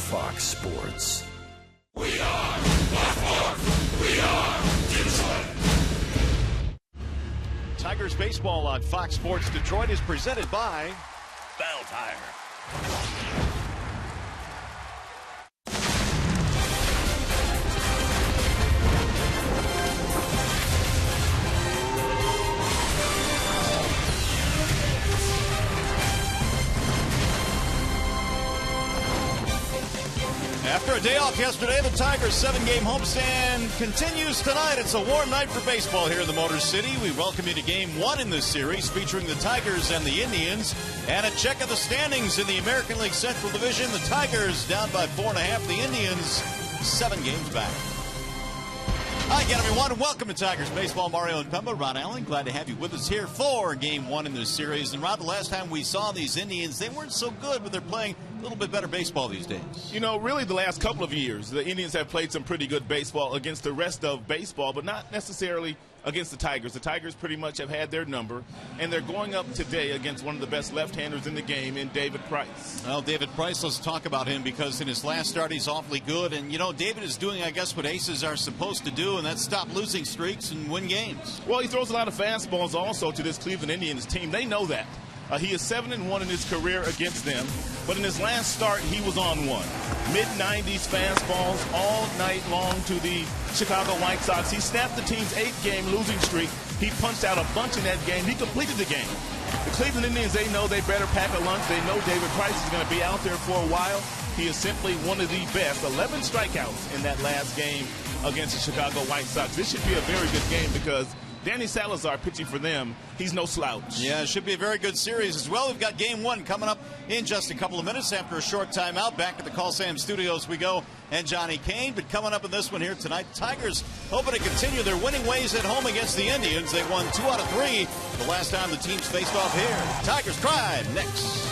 Fox Sports. We are Baltimore. We are Detroit. Tigers baseball on Fox Sports Detroit is presented by Bell Tire. After a day off yesterday, the Tigers' 7-game homestand continues tonight. It's a warm night for baseball here in the Motor City. We welcome you to Game 1 in this series featuring the Tigers and the Indians. And a check of the standings in the American League Central Division. The Tigers down by 4.5. The Indians 7 games back. Hi again, everyone, and welcome to Tigers Baseball. Mario and Pemba, Ron Allen, glad to have you with us here for Game 1 in this series. And Ron, the last time we saw these Indians, they weren't so good, but they're playing a little bit better baseball these days. You know, really the last couple of years, the Indians have played some pretty good baseball against the rest of baseball, but not necessarily against the Tigers. The Tigers pretty much have had their number, and they're going up today against one of the best left-handers in the game in David Price. Well, David Price, let's talk about him because in his last start he's awfully good. And, you know, David is doing, I guess, what aces are supposed to do, and that's stop losing streaks and win games. Well, he throws a lot of fastballs also to this Cleveland Indians team. They know that. He is 7-1 in his career against them, but in his last start, he was on one. Mid-90s fastballs all night long to the Chicago White Sox. He snapped the team's 8-game losing streak. He punched out a bunch in that game. He completed the game. The Cleveland Indians, they know they better pack a lunch. They know David Price is going to be out there for a while. He is simply one of the best. 11 strikeouts in that last game against the Chicago White Sox. This should be a very good game because Danny Salazar pitching for them, he's no slouch. Yeah, it should be a very good series as well. We've got Game 1 coming up in just a couple of minutes after a short timeout. Back at the Coliseum Studios we go, and Johnny Kane. But coming up in this one here tonight, Tigers hoping to continue their winning ways at home against the Indians. They won 2 out of 3 the last time the teams faced off here. Tigers Pride next.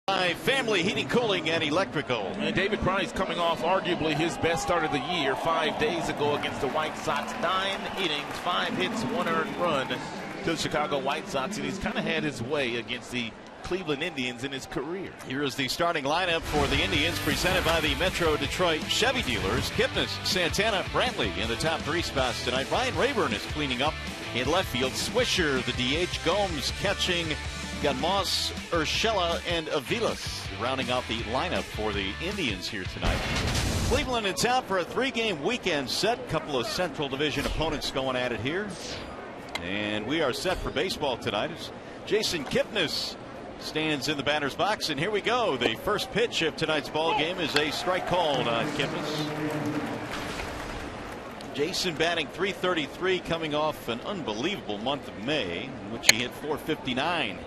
By Family Heating, Cooling, and Electrical. And David Price coming off arguably his best start of the year 5 days ago against the White Sox. 9 innings, 5 hits, 1 earned run to the Chicago White Sox, and he's kind of had his way against the Cleveland Indians in his career. Here is the starting lineup for the Indians, presented by the Metro Detroit Chevy dealers. Kipnis, Santana, Brantley in the top 3 spots tonight. Ryan Rayburn is cleaning up in left field. Swisher, the DH. Gomes catching. Got Moss, Urshela, and Avilas rounding out the lineup for the Indians here tonight. Cleveland in town for a 3-game weekend set. Couple of Central Division opponents going at it here. And we are set for baseball tonight as Jason Kipnis stands in the batter's box. And here we go. The first pitch of tonight's ball game is a strike called on Kipnis. Jason batting .333, coming off an unbelievable month of May in which he hit .459.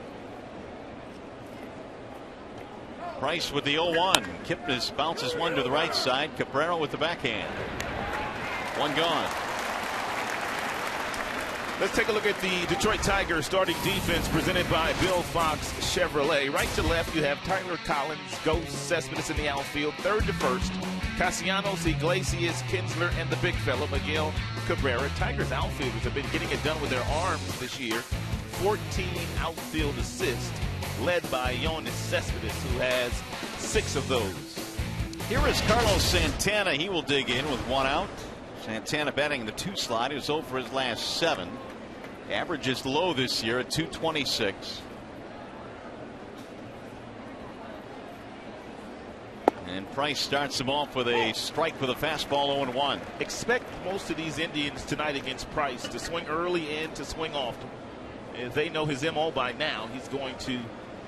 Price with the 0-1. Kipnis bounces one to the right side. Cabrera with the backhand. One gone. Let's take a look at the Detroit Tigers starting defense presented by Bill Fox Chevrolet. Right to left, you have Tyler Collins, Ghost, Cespedes in the outfield. Third to first, Castellanos, Iglesias, Kinsler, and the big fella, Miguel Cabrera. Tigers outfielders have been getting it done with their arms this year. 14 outfield assists, led by Yoenis Cespedes, who has 6 of those. Here is Carlos Santana. He will dig in with 1 out. Santana batting the 2 slot. He was 0 for his last 7. Average is low this year at .226. And Price starts him off with a strike with a fastball 0-1. Expect most of these Indians tonight against Price to swing early and to swing often. If they know his MO by now, he's going to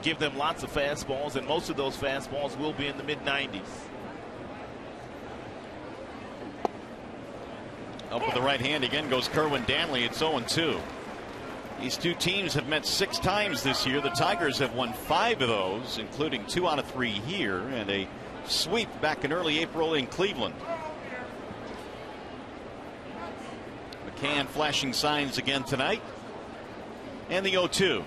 give them lots of fastballs, and most of those fastballs will be in the mid-90s. Up with the right hand again goes Kerwin Danley. It's 0-2. These two teams have met 6 times this year. The Tigers have won 5 of those, including 2 out of 3 here, and a sweep back in early April in Cleveland. McCann flashing signs again tonight. And the 0-2.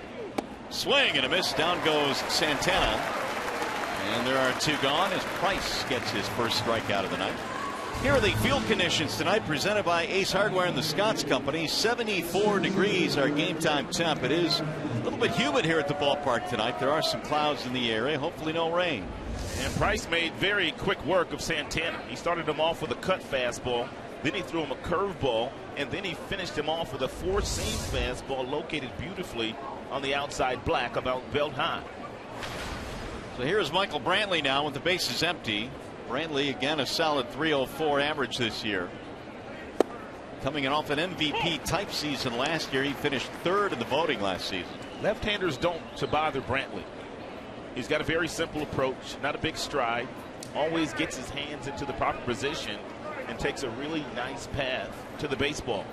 Swing and a miss. Down goes Santana. And there are 2 gone as Price gets his first strikeout of the night. Here are the field conditions tonight, presented by Ace Hardware and the Scotts Company. 74 degrees our game time temp. It is a little bit humid here at the ballpark tonight. There are some clouds in the area. Hopefully no rain. And Price made very quick work of Santana. He started him off with a cut fastball. Then he threw him a curveball. And then he finished him off with a 4-seam fastball located beautifully on the outside black, about belt high. So here's Michael Brantley now with the bases empty. Brantley again a solid .304 average this year. Coming in off an MVP type season last year. He finished 3rd in the voting last season. Left-handers don't to bother Brantley. He's got a very simple approach, not a big stride, always gets his hands into the proper position and takes a really nice path to the baseball.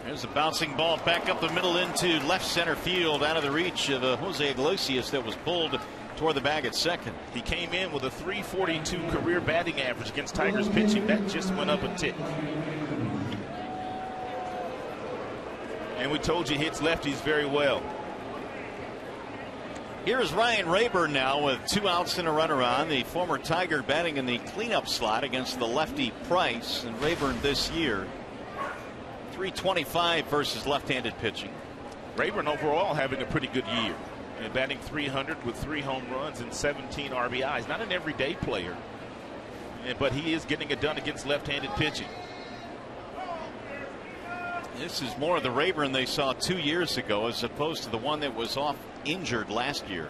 There's a bouncing ball back up the middle into left center field, out of the reach of Jose Iglesias that was pulled toward the bag at second. He came in with a .342 career batting average against Tigers pitching. That just went up a tick. And we told you hits lefties very well. Here's Ryan Rayburn now with 2 outs and a runner on. The former Tiger batting in the cleanup slot against the lefty Price. And Rayburn this year .325 versus left-handed pitching. Rayburn overall having a pretty good year. And batting .300 with 3 home runs and 17 RBIs. Not an everyday player, but he is getting it done against left-handed pitching. This is more of the Rayburn they saw 2 years ago as opposed to the one that was off injured last year.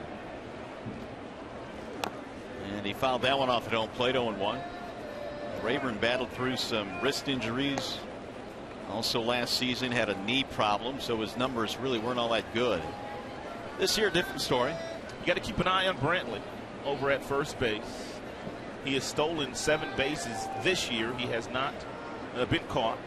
And he fouled that one off at home plate, 0-1. Rayburn battled through some wrist injuries. Also last season had a knee problem, so his numbers really weren't all that good. This year, different story. You got to keep an eye on Brantley over at first base. He has stolen 7 bases this year. He has not been caught.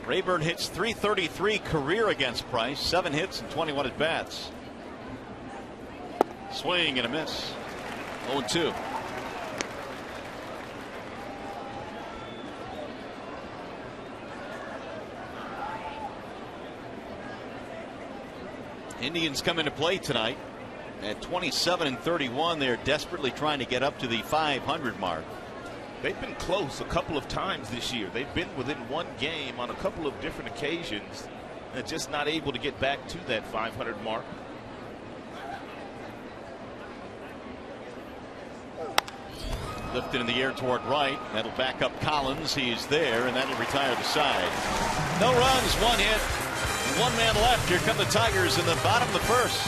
Rayburn hits .333 career against Price. 7 hits and 21 at bats. Swing and a miss. 0-2. Indians come into play tonight at 27-31. They're desperately trying to get up to the 500 mark. They've been close a couple of times this year. They've been within one game on a couple of different occasions and just not able to get back to that 500 mark. Lifted in the air toward right. That'll back up Collins. He's there, and that'll retire the side. No runs, one hit, one man left. Here come the Tigers in the bottom of the first.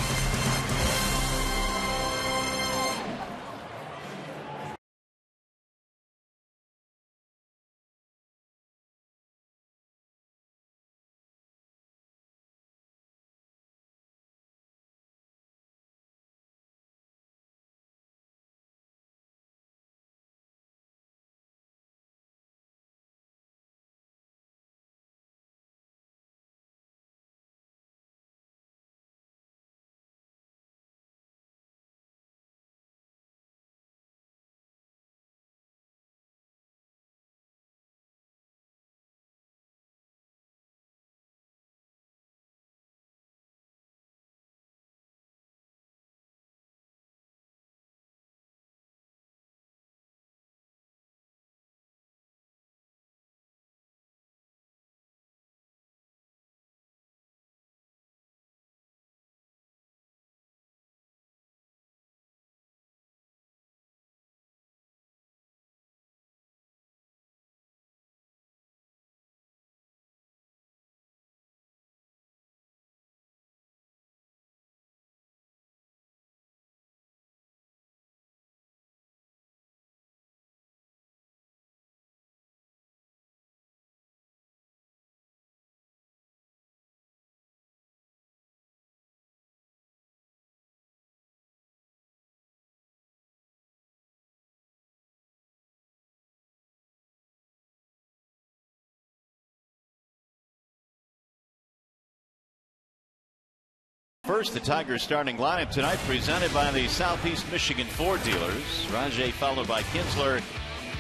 First, the Tigers starting lineup tonight presented by the Southeast Michigan Ford dealers. Rajay followed by Kinsler,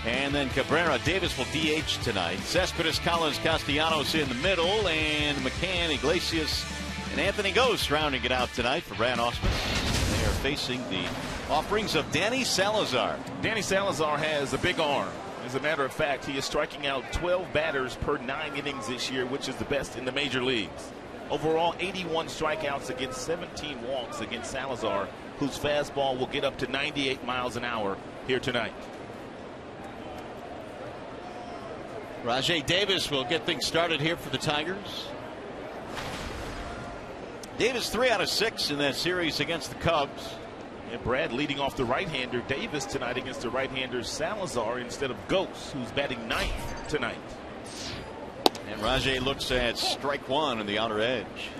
and then Cabrera. Davis will DH tonight. Cespedes, Collins, Castellanos in the middle, and McCann, Iglesias, and Anthony Ghost rounding it out tonight for Brad Ausmus. They are facing the offerings of Danny Salazar. Danny Salazar has a big arm. As a matter of fact, he is striking out 12 batters per 9 innings this year, which is the best in the major leagues. Overall, 81 strikeouts against 17 walks against Salazar, whose fastball will get up to 98 miles an hour here tonight. Rajay Davis will get things started here for the Tigers. Davis 3 out of 6 in that series against the Cubs. And Brad leading off the right-hander Davis tonight against the right-hander Salazar instead of Ghost, who's batting 9th tonight. And Rajay looks at strike one on the outer edge.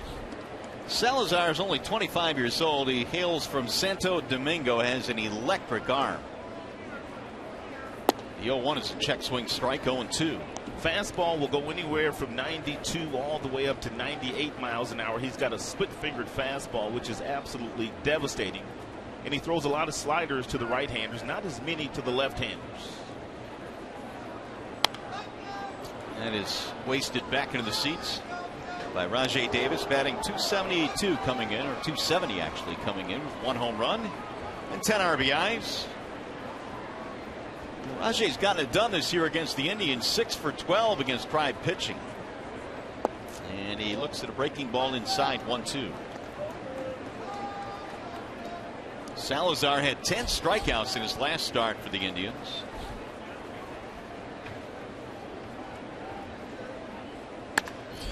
Salazar is only 25 years old. He hails from Santo Domingo, has an electric arm. The 0-1 is a check swing strike, 0-2. Fastball will go anywhere from 92 all the way up to 98 miles an hour. He's got a split-fingered fastball, which is absolutely devastating. And he throws a lot of sliders to the right-handers, not as many to the left-handers. That is wasted back into the seats by Rajay Davis, batting .272 coming in, or .270 actually coming in, with 1 home run and 10 RBIs. Rajay's gotten it done this year against the Indians, 6 for 12 against Tribe pitching. And he looks at a breaking ball inside, 1-2. Salazar had 10 strikeouts in his last start for the Indians.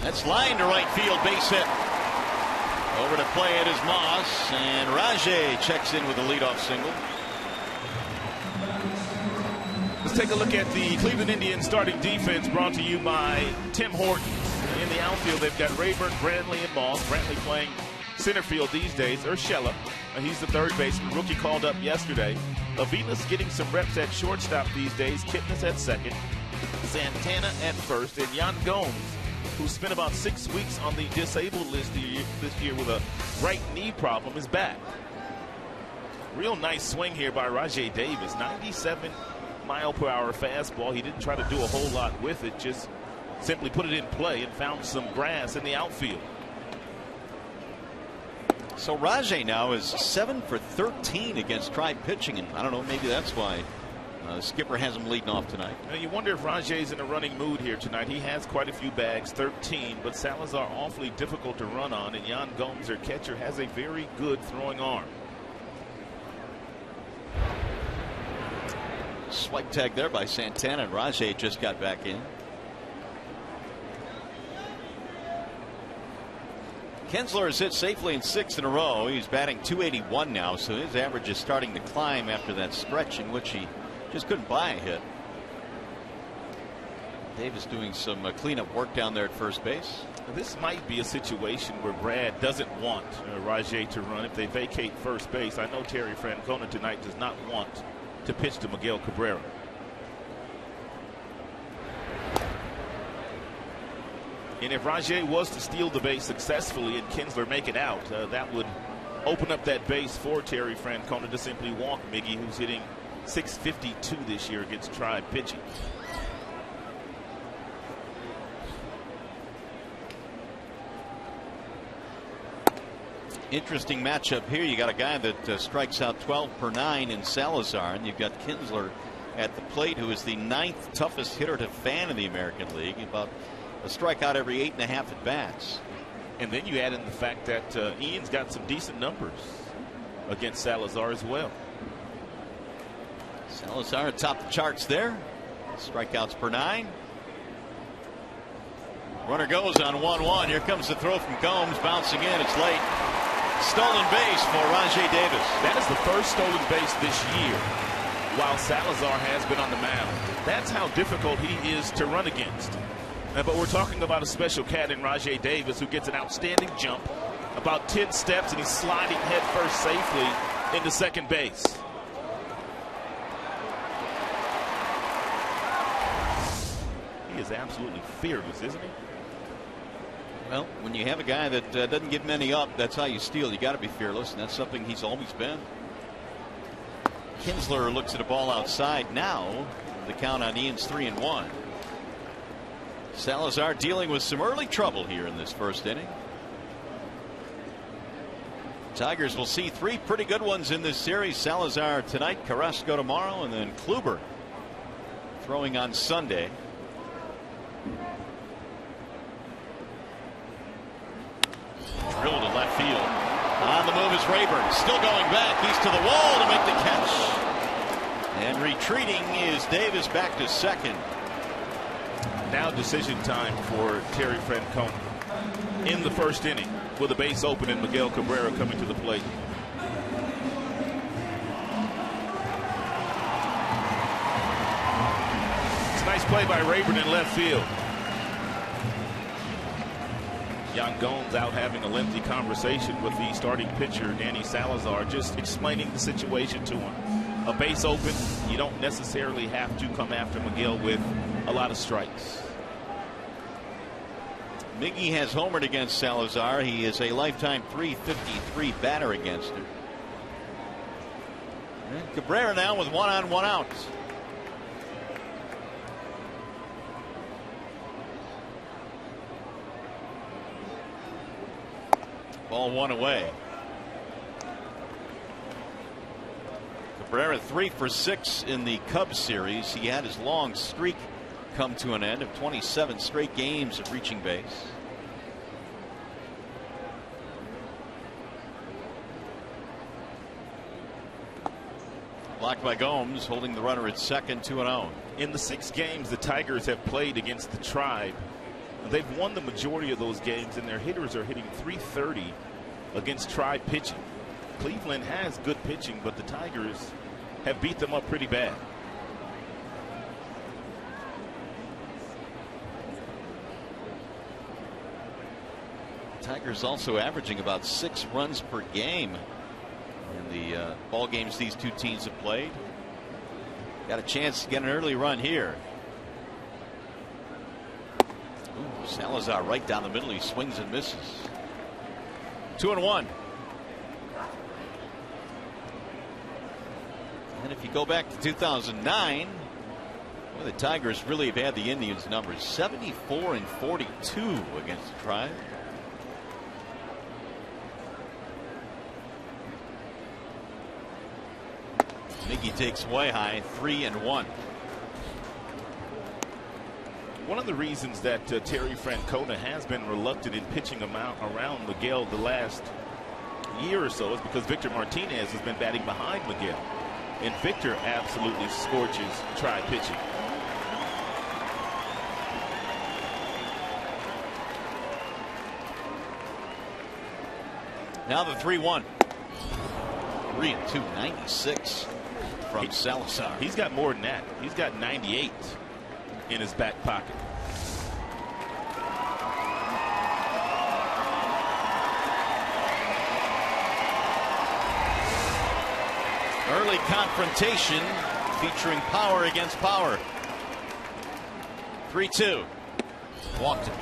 That's line to right field, base hit. Over to play it is Moss, and Rajay checks in with a leadoff single. Let's take a look at the Cleveland Indians starting defense, brought to you by Tim Hortons. In the outfield, they've got Rayburn, Brantley, and Moss. Brantley playing center field these days. Urshela, he's the third baseman, rookie called up yesterday. Avila's getting some reps at shortstop these days. Kipnis at second, Santana at first, and Yan Gomes, who spent about 6 weeks on the disabled list this year with a right knee problem, is back. Real nice swing here by Rajay Davis. 97-mile-per-hour fastball. He didn't try to do a whole lot with it, just simply put it in play and found some grass in the outfield. So Rajay now is 7 for 13 against Tribe pitching, and I don't know, maybe that's why Skipper has him leading off tonight. Now you wonder if Rajay's in a running mood here tonight. He has quite a few bags, 13, but Salazar awfully difficult to run on, and Yan Gomes, their catcher, has a very good throwing arm. Swipe tag there by Santana, and Rajay just got back in. Kinsler has hit safely in 6 in a row. He's batting .281 now, so his average is starting to climb after that stretch in which he just couldn't buy a hit. Davis doing some cleanup work down there at first base. This might be a situation where Brad doesn't want Rajay to run if they vacate first base. I know Terry Francona tonight does not want to pitch to Miguel Cabrera. And if Rajay was to steal the base successfully and Kinsler make it out, that would open up that base for Terry Francona to simply walk Miggy, who's hitting .652 this year against Tribe pitching. Interesting matchup here. You got a guy that strikes out 12 per 9 in Salazar, and you've got Kinsler at the plate, who is the 9th toughest hitter to fan in the American League, about a strikeout every 8.5 at bats. And then you add in the fact that Ian's got some decent numbers against Salazar as well. Salazar atop the charts there. Strikeouts per 9. Runner goes on 1-1. Here comes the throw from Gomes, bouncing in. It's late. Stolen base for Rajay Davis. That is the first stolen base this year while Salazar has been on the mound. That's how difficult he is to run against. But we're talking about a special cat in Rajay Davis, who gets an outstanding jump, about 10 steps, and he's sliding headfirst safely into second base. He is absolutely fearless, isn't he? Well, when you have a guy that doesn't give many up, that's how you steal. You got to be fearless, and that's something he's always been. Kinsler looks at a ball outside now. The count on Ian's 3-1. Salazar dealing with some early trouble here in this first inning. Tigers will see 3 pretty good ones in this series. Salazar tonight, Carrasco tomorrow, and then Kluber throwing on Sunday. Drilled to left field. On the move is Rayburn. Still going back. He's to the wall to make the catch. And retreating is Davis back to second. Now decision time for Terry Francona in the first inning with a base open and Miguel Cabrera coming to the plate. It's a nice play by Rayburn in left field. Yan Gomes out having a lengthy conversation with the starting pitcher, Danny Salazar, just explaining the situation to him. A base open, you don't necessarily have to come after Miguel with a lot of strikes. Miggy has homered against Salazar. He is a lifetime .353 batter against him. And Cabrera now with 1 on 1 out. Ball 1 away. Cabrera 3 for 6 in the Cubs series. He had his long streak come to an end of 27 straight games of reaching base. Blocked by Gomes, holding the runner at second, 2-0. In the 6 games the Tigers have played against the Tribe, they've won the majority of those games, and their hitters are hitting .330 against Tribe pitching. Cleveland has good pitching, but the Tigers have beat them up pretty bad. Tigers also averaging about 6 runs per game in the ball games these two teams have played. Got a chance to get an early run here. Ooh, Salazar right down the middle. He swings and misses. 2-1. And if you go back to 2009, well, the Tigers really have had the Indians' numbers. 74 and 42 against the Tribe. he takes way high, 3-1. One of the reasons that Terry Francona has been reluctant in pitching around Miguel the last year or so is because Victor Martinez has been batting behind Miguel. And Victor absolutely scorches try pitching. Now the 3-1. 3-2, 96 from Salazar. He's got more than that. He's got 98 in his back pocket. Early confrontation featuring power against power. 3-2. Walked it.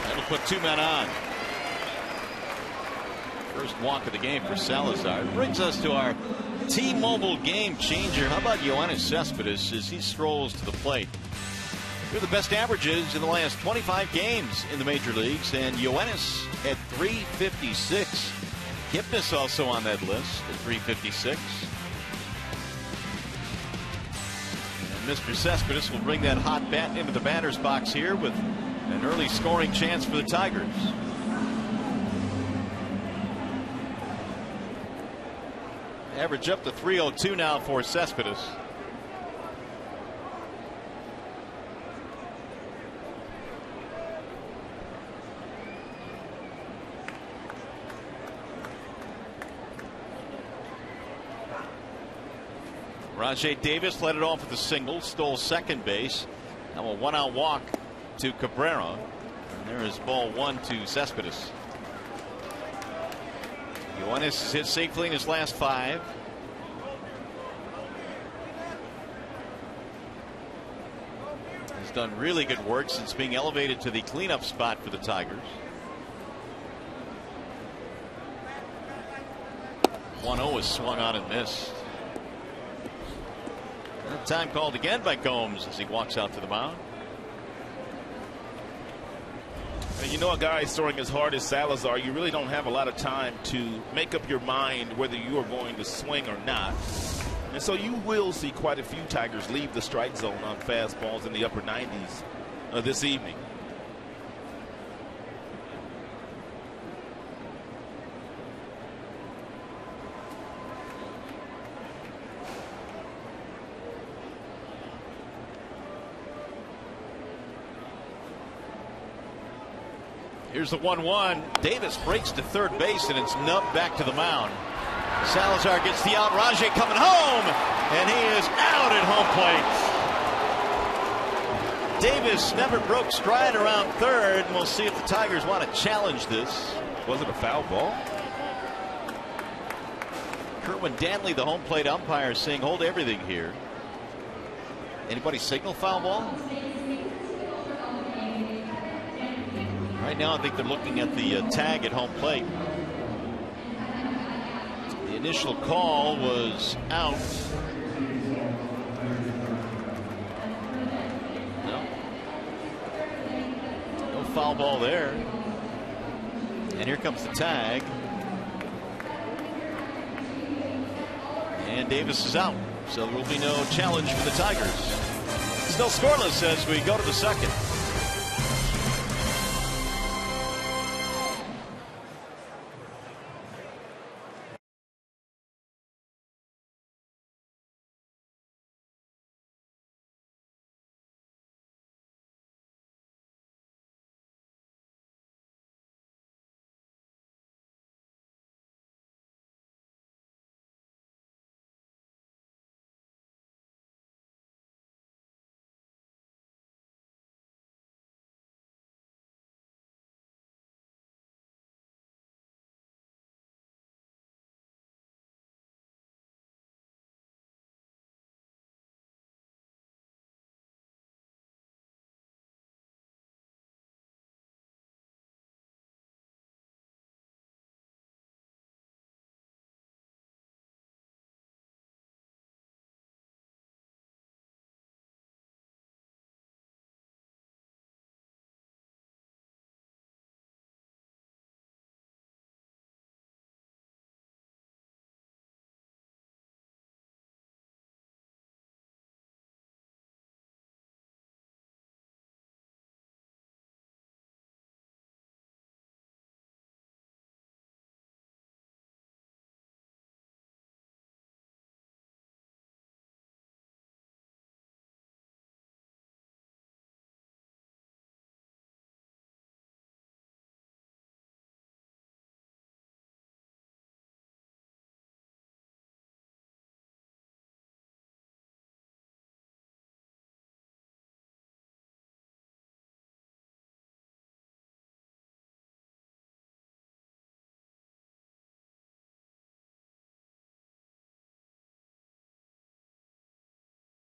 That'll put 2 men on. First walk of the game for Salazar. Brings us to our T-Mobile game changer. How about Yoenis Cespedes as he strolls to the plate? They're the best averages in the last 25 games in the major leagues, and Yoenis at 356. Kipnis also on that list at 356. And Mr. Cespedes will bring that hot bat into the batter's box here with an early scoring chance for the Tigers. Average up to 302 now for Cespedes. Rajay Davis led it off with a single, stole second base. Now a 1-out walk to Cabrera. And there is ball 1 to Cespedes. Yoenis has hit safely in his last 5. He's done really good work since being elevated to the cleanup spot for the Tigers. 1-0 is swung on and missed. That time called again by Gomes as he walks out to the mound. And you know, a guy throwing as hard as Salazar, you really don't have a lot of time to make up your mind whether you are going to swing or not. And so you will see quite a few Tigers leave the strike zone on fastballs in the upper 90s this evening. Here's the 1-1. Davis breaks to third base, and it's nubbed back to the mound. Salazar gets the out. Rajay coming home, and he is out at home plate. Davis never broke stride around third, and we'll see if the Tigers want to challenge this. Was it a foul ball? Kerwin Danley, the home plate umpire, saying hold everything here. Anybody signal foul ball? Right now, I think they're looking at the tag at home plate. The initial call was out. No foul ball there. And here comes the tag. And Davis is out. So there will be no challenge for the Tigers. Still scoreless as we go to the second.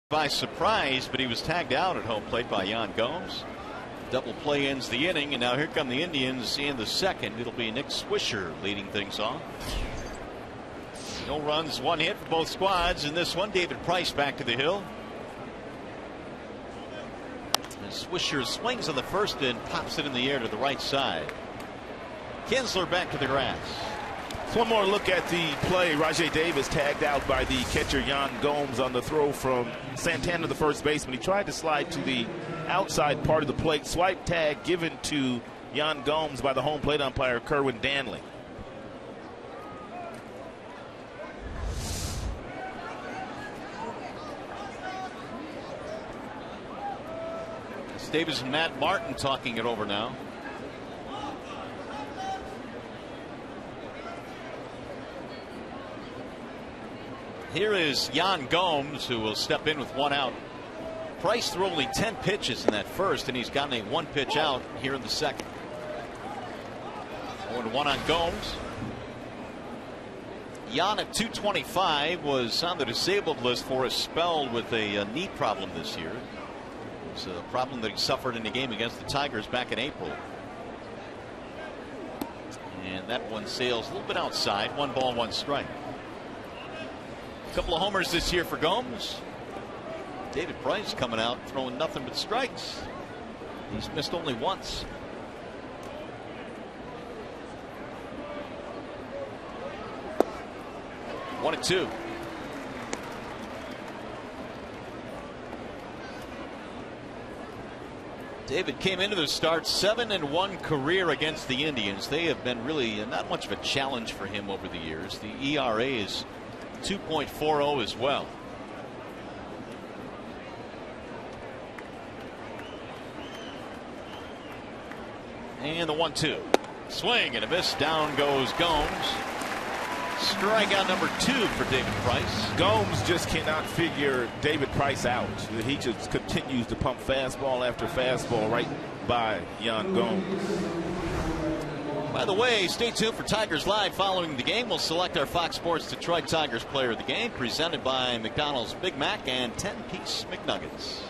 by surprise, but he was tagged out at home plate by Yan Gomes. Double play ends the inning, and now here come the Indians in the second. It'll be Nick Swisher leading things off. No runs, one hit for both squads in this one. David Price back to the hill. And Swisher swings on the first and pops it in the air to the right side. Kinsler back to the grass. One more look at the play. Rajai Davis tagged out by the catcher Yan Gomes on the throw from Santana, the first baseman. He tried to slide to the outside part of the plate. Swipe tag given to Yan Gomes by the home plate umpire Kerwin Danley. It's Davis and Matt Martin talking it over now. Here is Yan Gomes, who will step in with one out. Price threw only 10 pitches in that first, and he's gotten a one pitch out here in the second. 0-1 on Gomes. Yan at 225 was on the disabled list for a spell with a knee problem this year. It's a problem that he suffered in a game against the Tigers back in April. And that one sails a little bit outside. 1 ball, 1 strike. A couple of homers this year for Gomes. David Price coming out throwing nothing but strikes. He's missed only once. One and two. David came into the start 7-1 career against the Indians. They have been really not much of a challenge for him over the years. The ERA is 2.40 as well. And the 1-2. Swing and a miss. Down goes Gomes. Strikeout number 2 for David Price. Gomes just cannot figure David Price out. He just continues to pump fastball after fastball right by Yan Gomes. By the way, stay tuned for Tigers Live following the game. We'll select our Fox Sports Detroit Tigers player of the game, presented by McDonald's Big Mac and 10-piece McNuggets.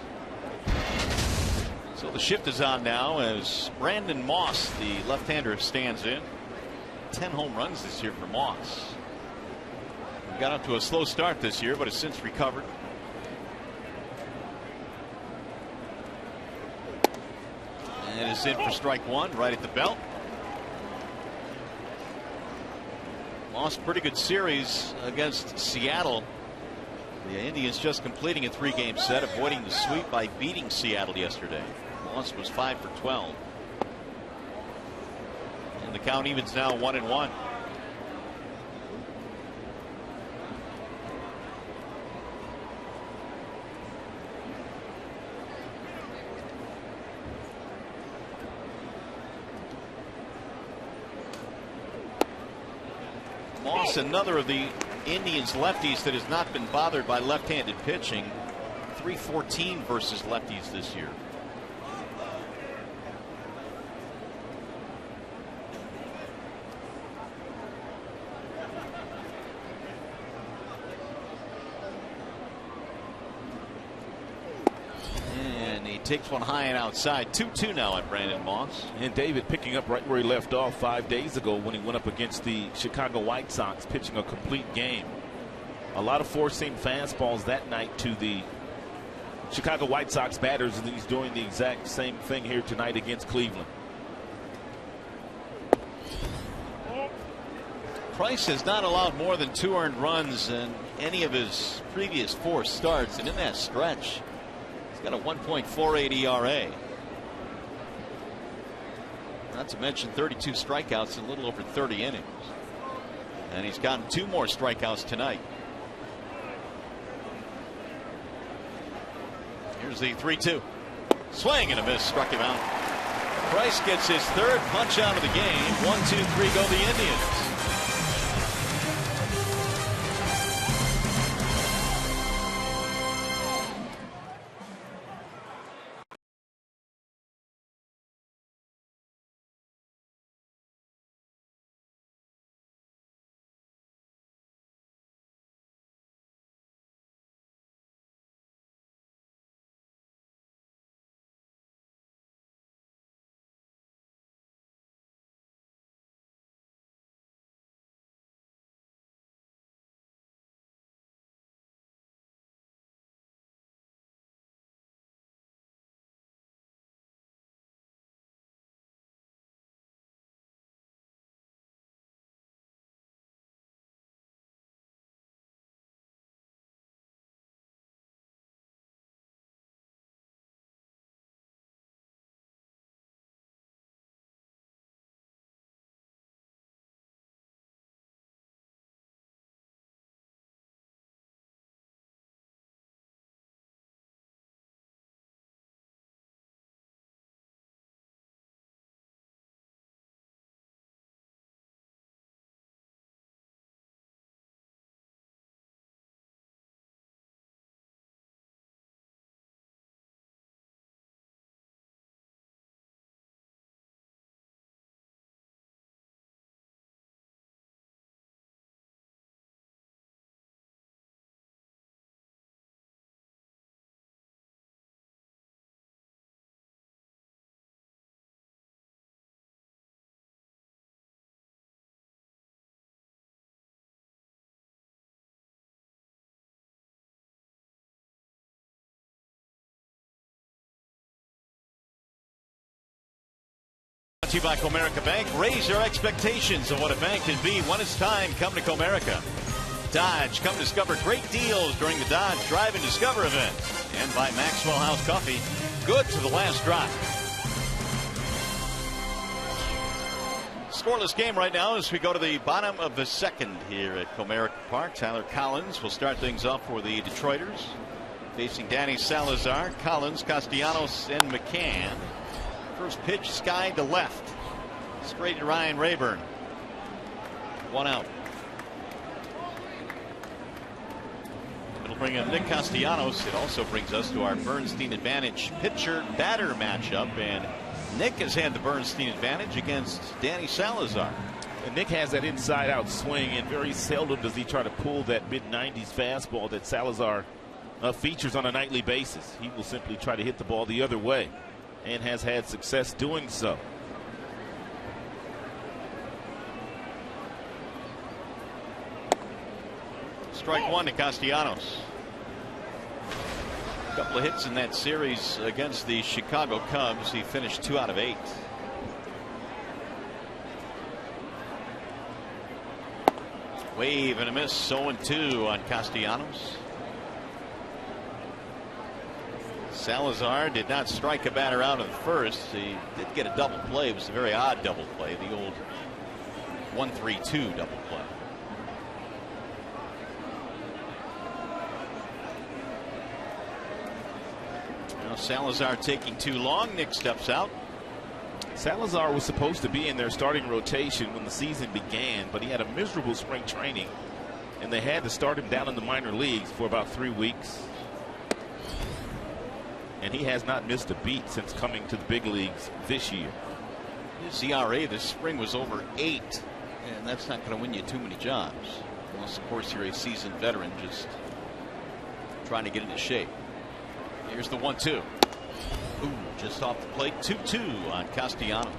So the shift is on now as Brandon Moss, the left-hander, stands in. 10 home runs this year for Moss. He got up to a slow start this year, but has since recovered. And is in for strike 1 right at the belt. Moss, pretty good series against Seattle. The Indians just completing a 3-game set, avoiding the sweep by beating Seattle yesterday. Moss was 5 for 12. And the count evens now 1-1. Moss, another of the Indians lefties that has not been bothered by left-handed pitching. 314 versus lefties this year. Takes one high and outside. 2-2 now on Brandon Moss. And David picking up right where he left off 5 days ago when he went up against the Chicago White Sox, pitching a complete game. A lot of four-seam fastballs that night to the Chicago White Sox batters, and he's doing the exact same thing here tonight against Cleveland. Price has not allowed more than 2 earned runs in any of his previous 4 starts, and in that stretch he's got a 1.48 ERA. Not to mention 32 strikeouts in a little over 30 innings. And he's gotten 2 more strikeouts tonight. Here's the 3-2. Swing and a miss, struck him out. Price gets his 3rd punch out of the game. 1-2-3 go the Indians. Brought to you by Comerica Bank. Raise your expectations of what a bank can be when it's time. Come to Comerica. Dodge. Come discover great deals during the Dodge Drive and Discover event. And by Maxwell House Coffee. Good to the last drop. Scoreless game right now as we go to the bottom of the second here at Comerica Park. Tyler Collins will start things off for the Detroiters. Facing Danny Salazar, Collins, Castellanos, and McCann. First pitch sky to left. Straight to Ryan Rayburn. 1 out. It'll bring in Nick Castellanos. It also brings us to our Bernstein Advantage pitcher batter matchup. And Nick has had the Bernstein advantage against Danny Salazar. And Nick has that inside out swing, and very seldom does he try to pull that mid-90s fastball that Salazar features on a nightly basis. He will simply try to hit the ball the other way and has had success doing so. Strike one to Castellanos. A couple of hits in that series against the Chicago Cubs. He finished 2 out of 8. Wave and a miss. 0-2 on Castellanos. Salazar did not strike a batter out at first. He did get a double play. It was a very odd double play. The old 1-3-2 double play. Now Salazar taking too long. Nick steps out. Salazar was supposed to be in their starting rotation when the season began, but he had a miserable spring training, and they had to start him down in the minor leagues for about 3 weeks. And he has not missed a beat since coming to the big leagues this year. His ERA this spring was over 8, and that's not going to win you too many jobs. Unless, of course, you're a seasoned veteran just trying to get into shape. Here's the 1-2. Ooh, just off the plate. 2-2 on Castellanos.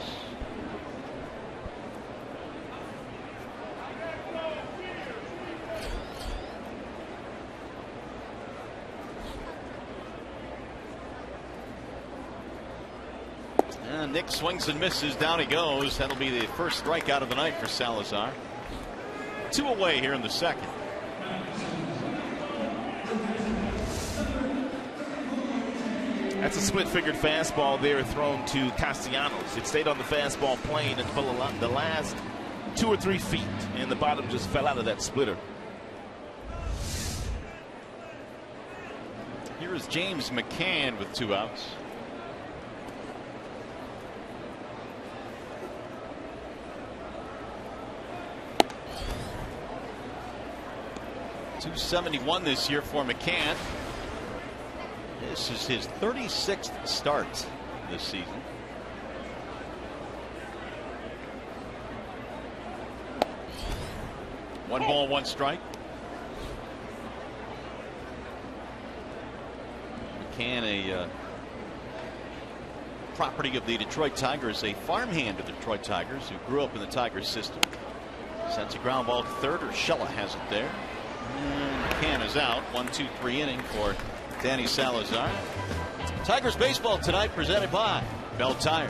And Nick swings and misses. Down he goes. That'll be the first strikeout of the night for Salazar. 2 away here in the second. That's a split-fingered fastball there thrown to Castellanos. It stayed on the fastball plane until the last 2 or 3 feet, and the bottom just fell out of that splitter. Here is James McCann with 2 outs. .271 this year for McCann. This is his 36th start this season. One ball, 1 strike. McCann, a property of the Detroit Tigers, a farmhand of the Detroit Tigers who grew up in the Tigers system. Sends a ground ball to third. Urshela has it there. And McCann is out. 1-2-3 inning for Danny Salazar. Tigers baseball tonight presented by Bell Tire.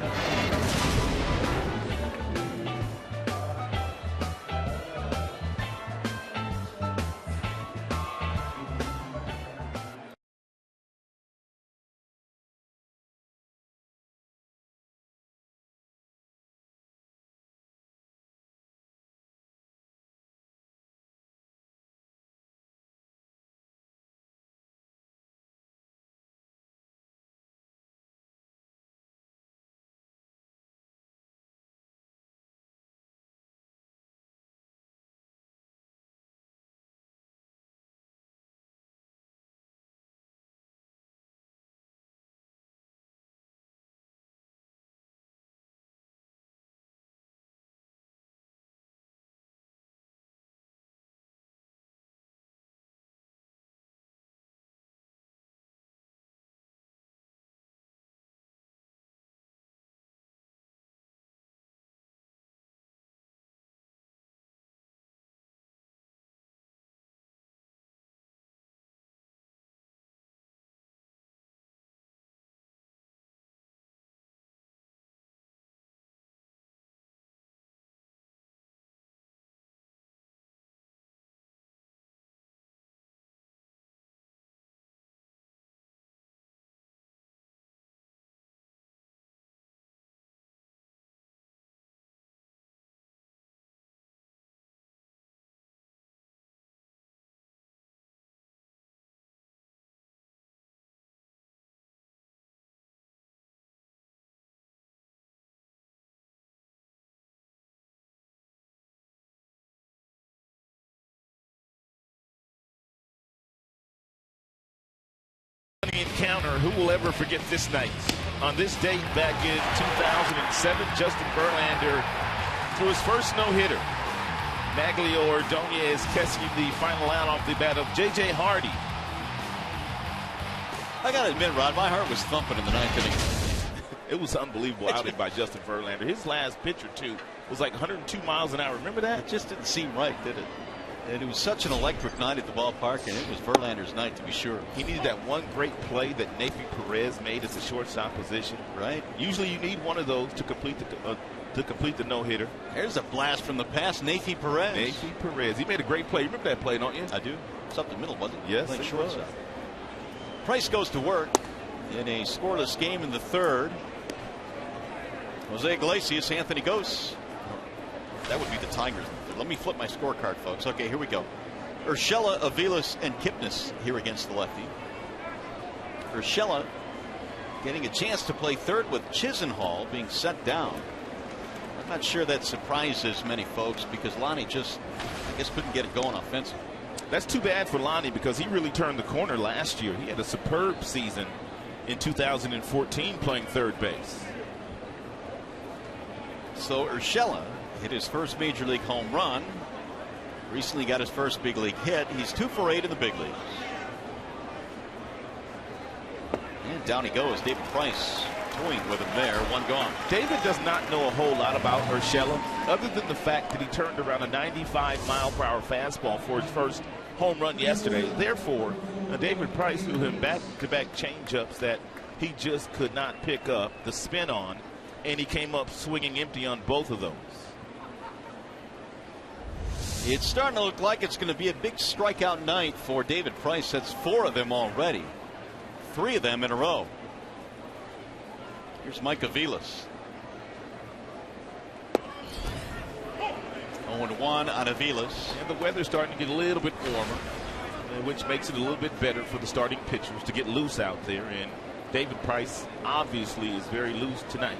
encounter. Who will ever forget this night? On this date back in 2007, Justin Verlander threw his first no-hitter. Maglio Ordonez catching the final out off the bat of J.J. Hardy. I got to admit, Rod, my heart was thumping in the ninth inning. It was unbelievable outing by Justin Verlander. His last pitch or two was like 102 miles an hour. Remember that? It just didn't seem right, did it? And it was such an electric night at the ballpark, and it was Verlander's night to be sure. He needed that one great play that Nathan Perez made as a shortstop position. Right. Usually you need one of those to complete the no-hitter. Here's a blast from the past, Nathan Perez. Nathan Perez. He made a great play. You remember that play, don't you? I do. It's up the middle, wasn't it? Yes, like it shortstop. was. Price goes to work in a scoreless game in the third. Jose Iglesias, Anthony Gose. That would be the Tigers. Let me flip my scorecard, folks. Okay, here we go. Urshela, Aviles, and Kipnis here against the lefty. Urshela getting a chance to play third with Chisenhall being set down. I'm not sure that surprises many folks because Lonnie just, I guess, couldn't get it going offensively. That's too bad for Lonnie because he really turned the corner last year. He had a superb season in 2014 playing third base. So Urshela hit his first major league home run. Recently got his first big league hit. He's 2 for 8 in the big leagues. And down he goes. David Price toying with him there. One gone. David does not know a whole lot about Urshela other than the fact that he turned around a 95-mile-per-hour fastball for his first home run yesterday. Therefore, David Price threw him back-to-back changeups that he just could not pick up the spin on, and he came up swinging empty on both of those. It's starting to look like it's going to be a big strikeout night for David Price. That's 4 of them already. 3 of them in a row. Here's Mike Aviles. 0-1 on Aviles. And the weather's starting to get a little bit warmer, which makes it a little bit better for the starting pitchers to get loose out there. And David Price obviously is very loose tonight.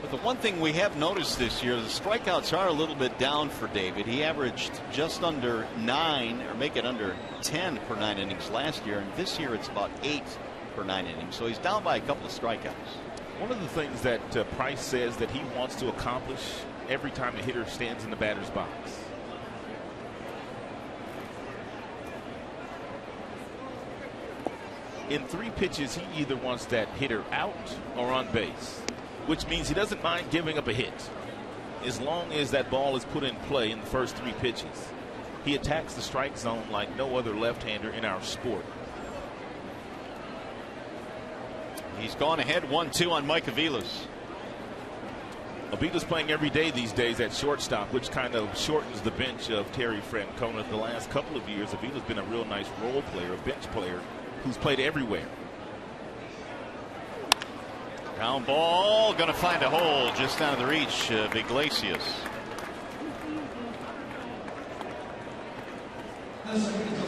But the one thing we have noticed this year, the strikeouts are a little bit down for David. He averaged just under 9, or make it under 10 per 9 innings last year, and this year it's about 8 per 9 innings. So he's down by a couple of strikeouts. One of the things that Price says that he wants to accomplish every time a hitter stands in the batter's box. In 3 pitches, he either wants that hitter out or on base, which means he doesn't mind giving up a hit as long as that ball is put in play in the first 3 pitches. He attacks the strike zone like no other left-hander in our sport. He's gone ahead 1-2 on Mike Aviles. Aviles playing every day these days at shortstop, which kind of shortens the bench of Terry Francona. The last couple of years, Aviles has been a real nice role player, a bench player who's played everywhere. Ground ball, going to find a hole just out of the reach of Iglesias.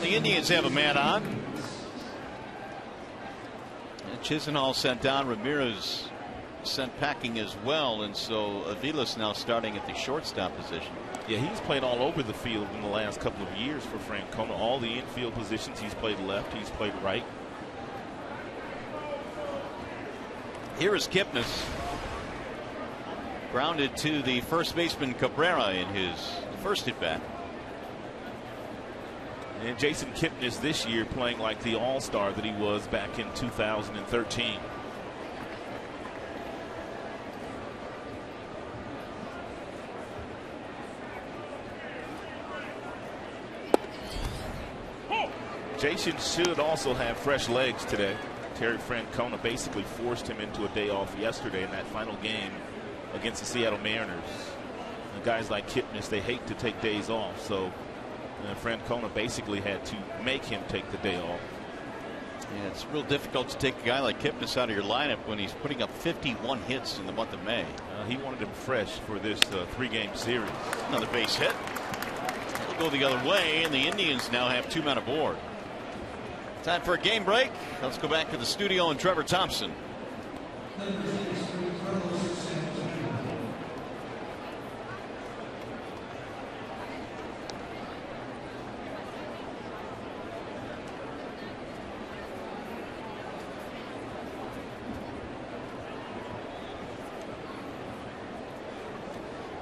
The Indians have a man on. And Chisenhall sent down. Ramirez sent packing as well, and so Aviles now starting at the shortstop position. Yeah, he's played all over the field in the last couple of years for Francona. All the infield positions. He's played left, he's played right. Here is Kipnis. Grounded to the first baseman Cabrera in his first at bat. And Jason Kipnis this year playing like the all-star that he was back in 2013. Jason should also have fresh legs today. Terry Francona basically forced him into a day off yesterday in that final game against the Seattle Mariners. And guys like Kipnis, they hate to take days off, so Francona basically had to make him take the day off. Yeah, it's real difficult to take a guy like Kipnis out of your lineup when he's putting up 51 hits in the month of May. He wanted him fresh for this 3-game series. Another base hit. It'll go the other way, and the Indians now have 2 men aboard. Time for a game break. Let's go back to the studio and Trevor Thompson.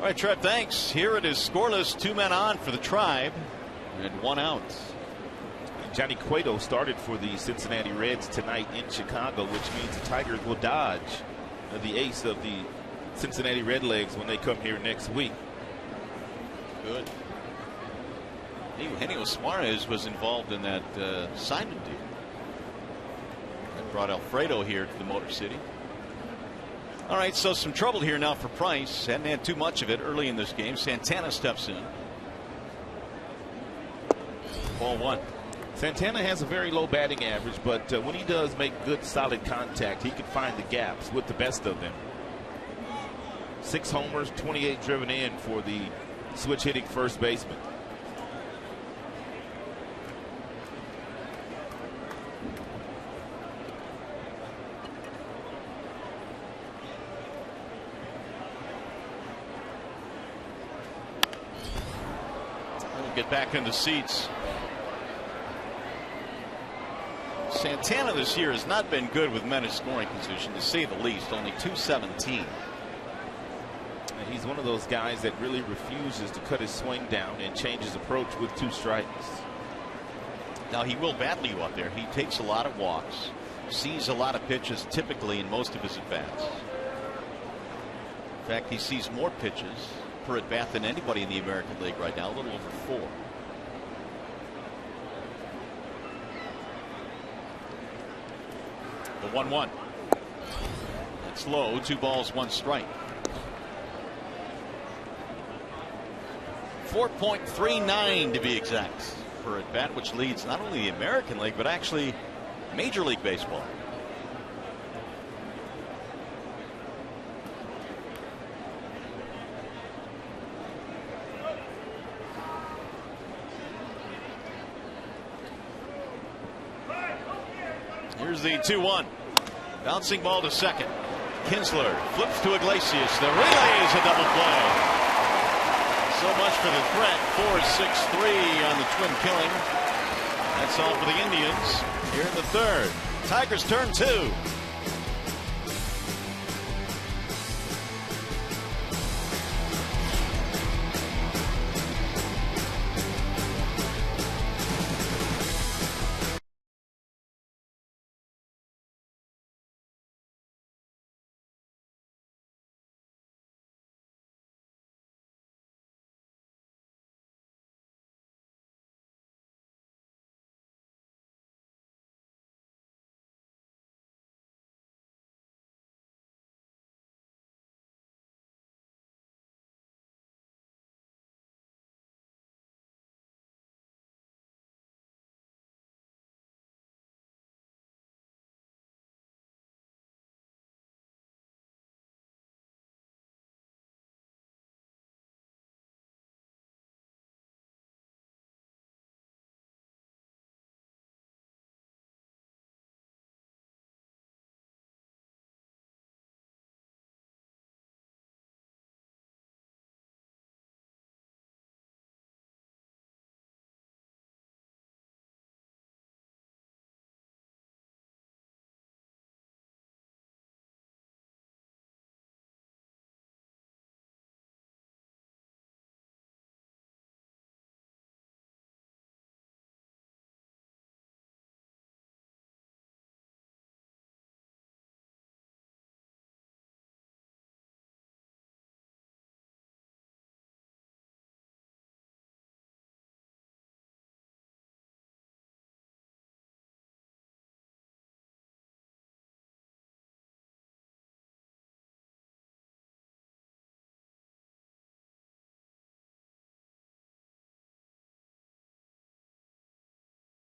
All right, Trev, thanks. Here it is scoreless, 2 men on for the Tribe and 1 out. Johnny Cueto started for the Cincinnati Reds tonight in Chicago, which means the Tigers will dodge the ace of the Cincinnati Redlegs when they come here next week. Good. Eugenio Suarez was involved in that Simon deal. That brought Alfredo here to the Motor City. All right, so some trouble here now for Price. Hadn't had too much of it early in this game. Santana steps in. Ball 1. Santana has a very low batting average, but when he does make good solid contact, he can find the gaps with the best of them. 6 homers, 28 driven in for the switch hitting first baseman. We'll get back into seats. Santana this year has not been good with men in scoring position, to say the least. Only .217. And he's one of those guys that really refuses to cut his swing down and change his approach with 2 strikes. Now he will battle you out there. He takes a lot of walks, sees a lot of pitches typically in most of his at-bats. In fact, he sees more pitches per at-bat than anybody in the American League right now, a little over 4. The 1-1. That's low. 2 balls, 1 strike. 4.39 to be exact for at bat, which leads not only the American League but actually Major League Baseball. Here's the 2-1. Bouncing ball to second. Kinsler flips to Iglesias. The relay is a double play. So much for the threat. 4-6-3 on the twin killing. That's all for the Indians here in the 3rd. Tigers turn 2.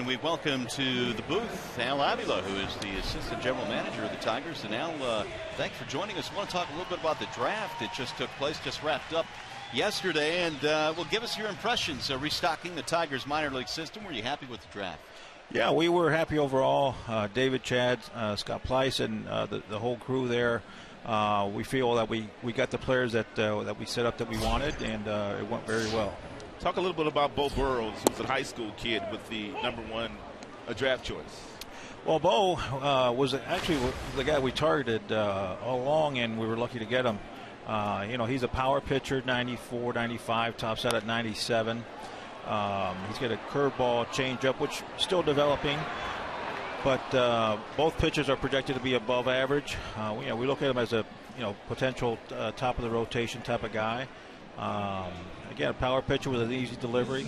We welcome to the booth Al Avila, who is the assistant general manager of the Tigers. And Al, thanks for joining us. I want to talk a little bit about the draft that just took place, just wrapped up yesterday, and will give us your impressions restocking the Tigers minor league system. Were you happy with the draft? Yeah, we were happy overall. David, Chad, Scott Pleiss, and the whole crew there. We feel that we got the players that we set up that we wanted, and it went very well. Talk a little bit about Bo Burrows, who's a high school kid with the #1 draft choice. Well, Bo was actually the guy we targeted all along, and we were lucky to get him. He's a power pitcher, 94, 95, tops out at 97. He's got a curveball, changeup, which is still developing. But both pitchers are projected to be above average. We look at him as a potential top of the rotation type of guy. Again, a power pitcher with an easy delivery,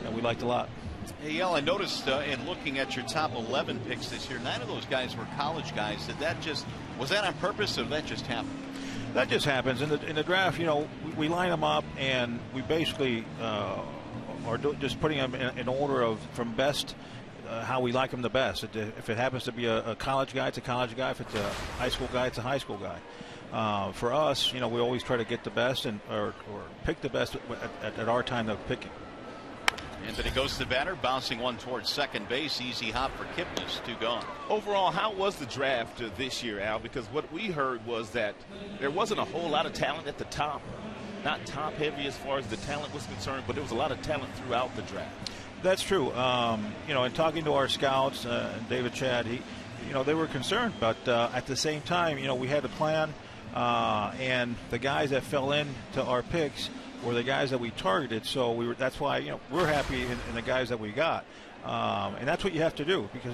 and we liked a lot. Hey, Yale, I noticed in looking at your top 11 picks this year, 9 of those guys were college guys. Was that on purpose, or did that just happen? That just happens in the draft. We line them up, and we basically are just putting them in order of from best. How we like them the best. If it happens to be a college guy, it's a college guy. If it's a high school guy, it's a high school guy. For us, we always try to get the best or pick the best at our time of picking. Anthony goes to the batter, bouncing one towards second base. Easy hop for Kipnis, 2 gone. Overall, how was the draft this year, Al? Because what we heard was that there wasn't a whole lot of talent at the top. Not top heavy as far as the talent was concerned, but there was a lot of talent throughout the draft. That's true. In talking to our scouts, and David Chad, they were concerned, but at the same time, we had a plan, and the guys that fell into our picks were the guys that we targeted. So that's why we're happy in the guys that we got, and that's what you have to do, because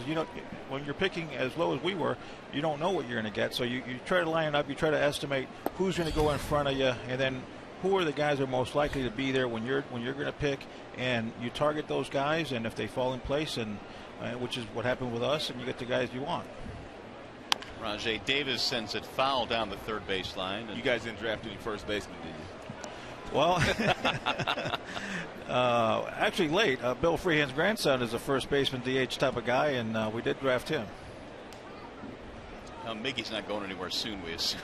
when you're picking as low as we were, you don't know what you're going to get. So you try to line up, you try to estimate who's going to go in front of you, and then who are the guys that are most likely to be there when you're going to pick, and you target those guys, and if they fall in place, and which is what happened with us, and you get the guys you want. Rajay Davis sends it foul down the third baseline. You guys didn't draft any first baseman, did you? Well, actually late. Bill Freehan's grandson is a first baseman DH type of guy, and we did draft him. Miggy's not going anywhere soon, we assume.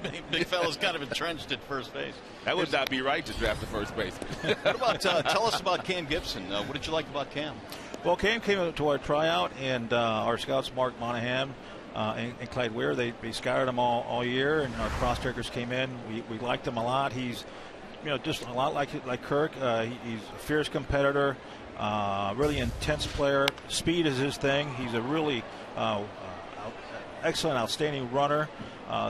The big fella's kind of entrenched at first base. That would not be right to draft the first baseman. What about tell us about Cam Gibson? What did you like about Cam? Well, Cam came up to our tryout, and our scouts, Mark Monahan and Clyde Weir, they scouted him all year, and our prospectors came in. We liked him a lot. He's just a lot like Kirk. He's a fierce competitor, really intense player. Speed is his thing. He's a really excellent, outstanding runner.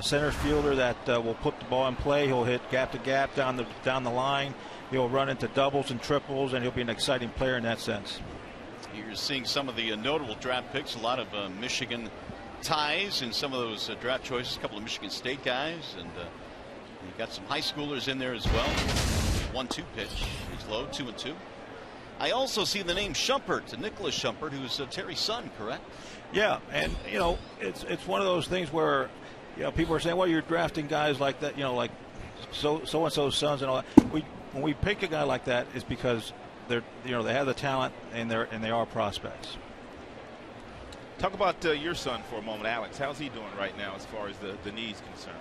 Center fielder that will put the ball in play. He'll hit gap to gap down the line. He'll run into doubles and triples, and he'll be an exciting player in that sense. You're seeing some of the notable draft picks, a lot of Michigan ties in some of those draft choices, a couple of Michigan State guys, and you've got some high schoolers in there as well. 1-2 pitch. He's low, 2-2. I also see the name Shumpert, Nicholas Shumpert, who's Terry's son, correct? Yeah, and it's one of those things where people are saying, well, you're drafting guys like that, like so and so's sons and all that. When we pick a guy like that, it's because they have the talent and they are prospects. Talk about your son for a moment, Alex. How's he doing right now as far as the knee's concerned?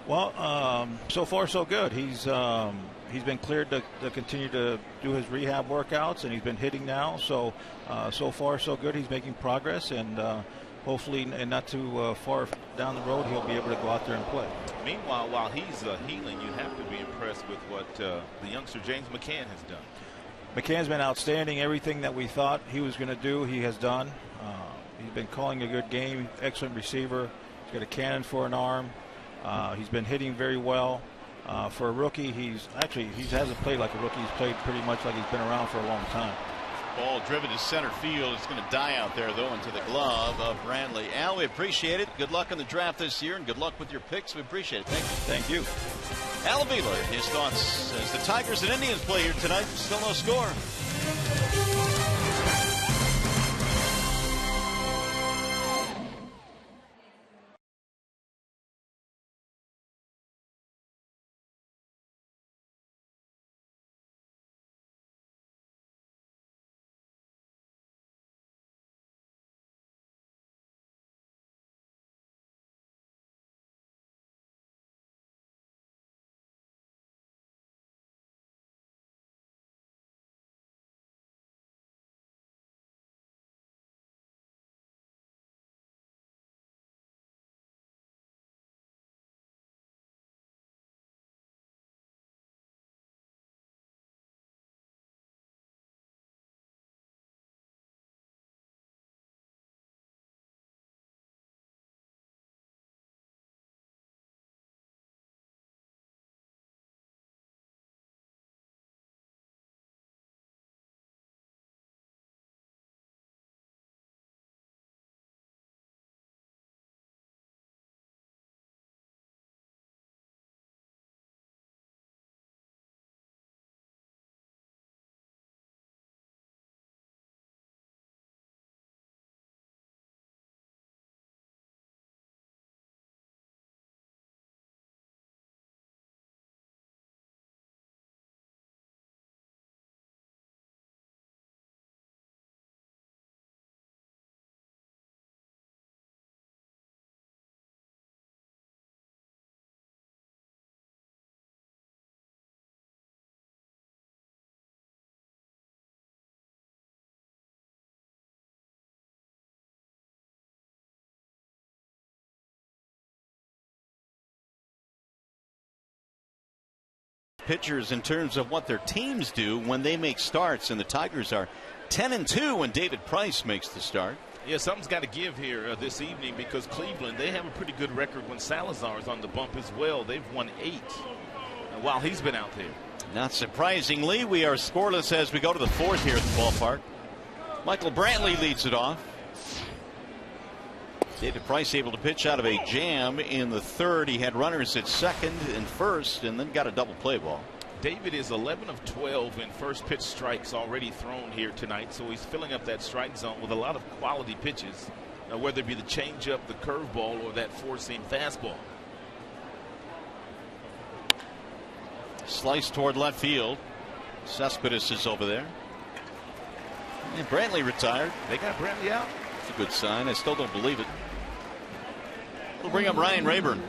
Well, so far so good. He's been cleared to continue to do his rehab workouts, and he's been hitting now. So far so good. He's making progress, and hopefully, and not too far down the road, he'll be able to go out there and play. Meanwhile, while he's healing, you have to be impressed with what the youngster James McCann has done. McCann's been outstanding. Everything that we thought he was going to do, he has done. He's been calling a good game. Excellent receiver. He's got a cannon for an arm. He's been hitting very well. For a rookie, he hasn't played like a rookie. He's played pretty much like he's been around for a long time. Ball driven to center field. It's going to die out there, though, into the glove of Brantley. Al, we appreciate it. Good luck in the draft this year, and good luck with your picks. We appreciate it. Thank you. Thank you. Al Avila, his thoughts as the Tigers and Indians play here tonight. Still no score. pitchers in terms of what their teams do when they make starts, and the Tigers are 10-2 when David Price makes the start. Yeah, something's got to give here this evening, because Cleveland, they have a pretty good record when Salazar is on the bump as well. They've won 8 while he's been out there. Not surprisingly, we are scoreless as we go to the 4th here at the ballpark. Michael Brantley leads it off. David Price able to pitch out of a jam in the 3rd. He had runners at 2nd and 1st, and then got a double play ball. David is 11 of 12 in first pitch strikes already thrown here tonight, so he's filling up that strike zone with a lot of quality pitches, whether it be the changeup, the curveball, or that 4-seam fastball. Slice toward left field. Cespedes is over there. And Brantley retired. They got Brantley out. It's a good sign. I still don't believe it. We'll bring up Ryan Rayburn.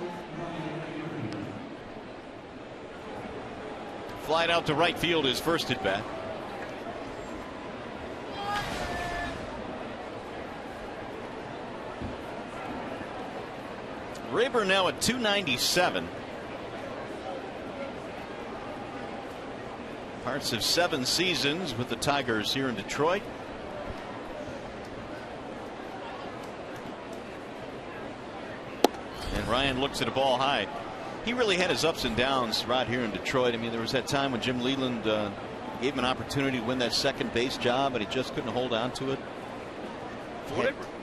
Flied out to right field, his first at bat. Rayburn now at 297. Parts of 7 seasons with the Tigers here in Detroit. And Ryan looks at a ball high. He really had his ups and downs right here in Detroit. I mean, there was that time when Jim Leland gave him an opportunity to win that second base job, and he just couldn't hold on to it.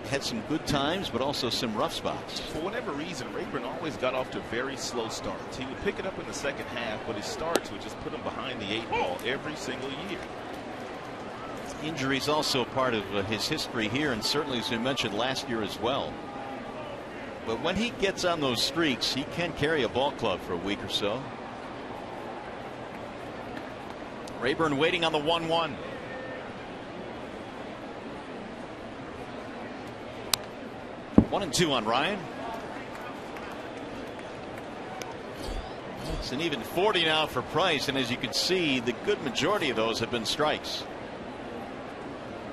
Had some good times, but also some rough spots. For whatever reason, Rayburn always got off to very slow starts. He would pick it up in the second half, but his starts would just put him behind the 8 ball every single year. Injuries also part of his history here, and certainly, as you mentioned, last year as well. But when he gets on those streaks, he can carry a ball club for a week or so. Rayburn waiting on the 1-1. One and 2 on Ryan. It's an even 40 now for Price, and as you can see, the good majority of those have been strikes.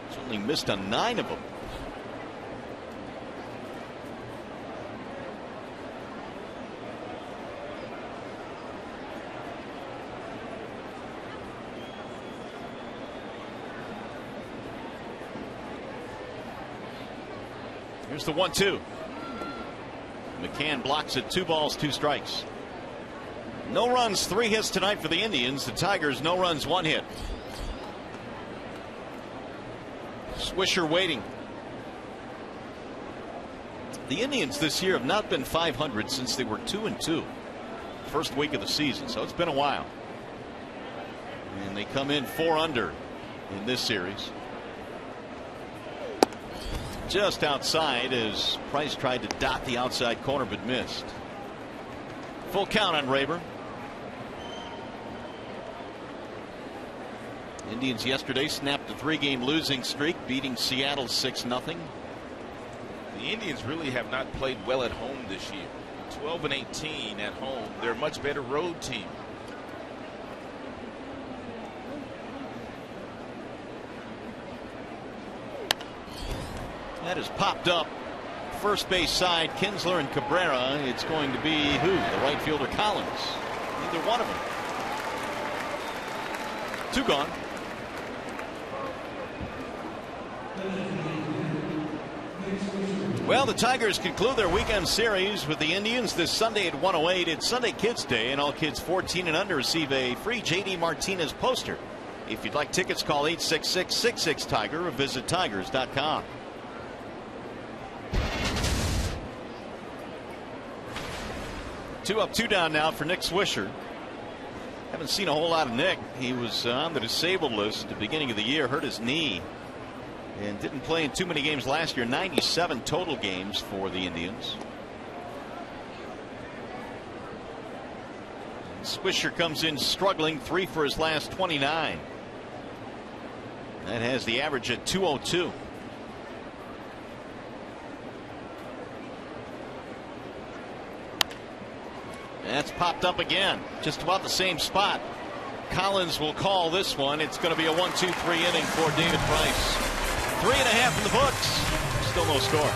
He's only missed on 9 of them. Here's the 1-2. McCann blocks it. 2 balls, 2 strikes. No runs, 3 hits tonight for the Indians. The Tigers, no runs, 1 hit. Swisher waiting. The Indians this year have not been .500 since they were 2-2. First week of the season, so it's been a while. And they come in 4 under in this series. Just outside as Price tried to dot the outside corner but missed. Full count on Rayburn. Indians yesterday snapped a 3-game losing streak, beating Seattle 6-0. The Indians really have not played well at home this year. 12-18 at home. They're a much better road team. That has popped up. First base side, Kinsler and Cabrera. It's going to be who? The right fielder Collins. Either one of them. 2 gone. Well, the Tigers conclude their weekend series with the Indians this Sunday at 1:08. It's Sunday Kids Day, and all kids 14 and under receive a free J.D. Martinez poster. If you'd like tickets, call 866-66-TIGER or visit tigers.com. 2 up, 2 down now for Nick Swisher. Haven't seen a whole lot of Nick. He was on the disabled list at the beginning of the year, hurt his knee, and didn't play in too many games last year. 97 total games for the Indians. Swisher comes in struggling, 3 for his last 29. That has the average at 202. That's popped up again, just about the same spot. Collins will call this one. It's going to be a 1-2-3 inning for David Price. 3.5 in the books. Still no score.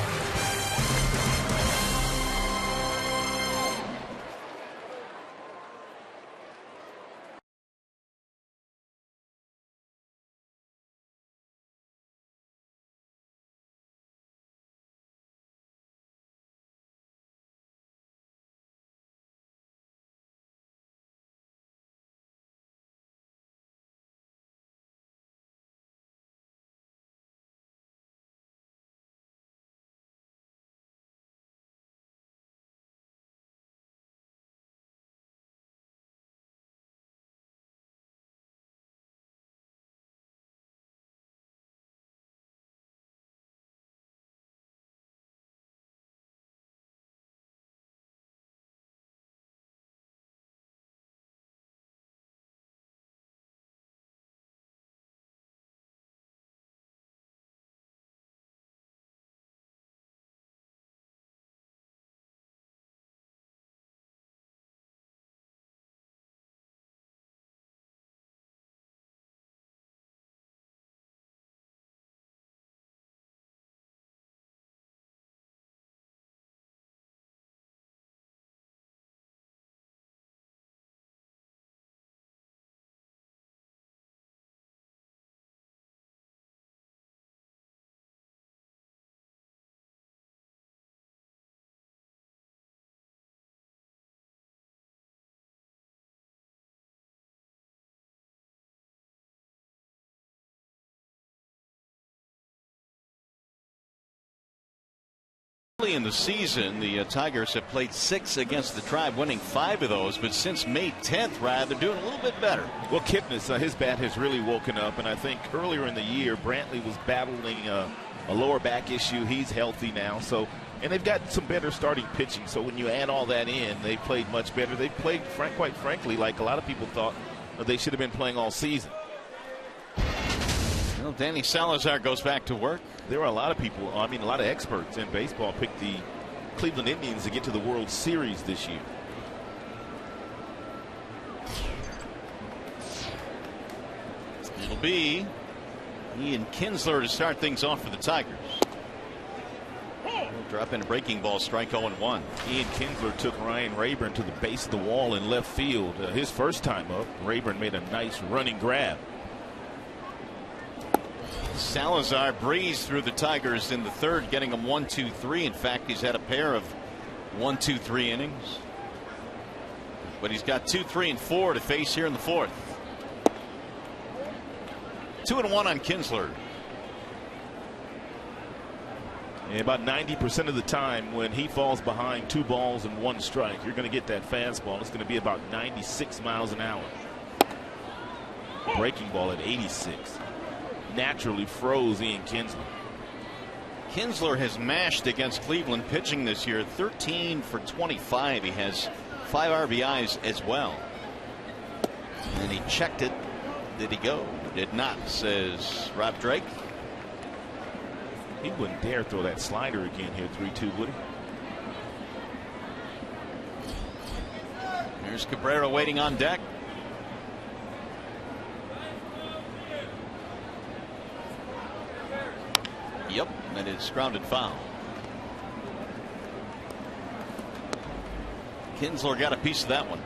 early in the season, the Tigers have played 6 against the Tribe, winning 5 of those. But since May 10th, they're doing a little bit better. Well, Kipnis, his bat has really woken up. And I think earlier in the year, Brantley was battling a lower back issue. He's healthy now. And they've got some better starting pitching. So when you add all that in, they played much better. They played, quite frankly, like a lot of people thought they should have been playing all season. Well, Danny Salazar goes back to work. There were a lot of people, a lot of experts in baseball picked the Cleveland Indians to get to the World Series this year. It'll be Ian Kinsler to start things off for the Tigers. Drop in a breaking ball, strike 0-1. Ian Kinsler took Ryan Rayburn to the base of the wall in left field. His first time up, Rayburn made a nice running grab. Salazar breezed through the Tigers in the third, getting them 1-2-3. In fact, he's had a pair of 1-2-3 innings. But he's got 2, 3, and 4 to face here in the fourth. 2-1 on Kinsler. And about 90% of the time when he falls behind 2 balls and 1 strike, you're going to get that fastball. It's going to be about 96 miles an hour. Breaking ball at 86. Naturally froze Ian Kinsler. Kinsler has mashed against Cleveland pitching this year. 13 for 25. He has 5 RBIs as well. And he checked it. Did he go? Did not, says Rob Drake. He wouldn't dare throw that slider again here, 3-2, would he? Here's Cabrera waiting on deck. Yep, that is grounded foul. Kinsler got a piece of that one.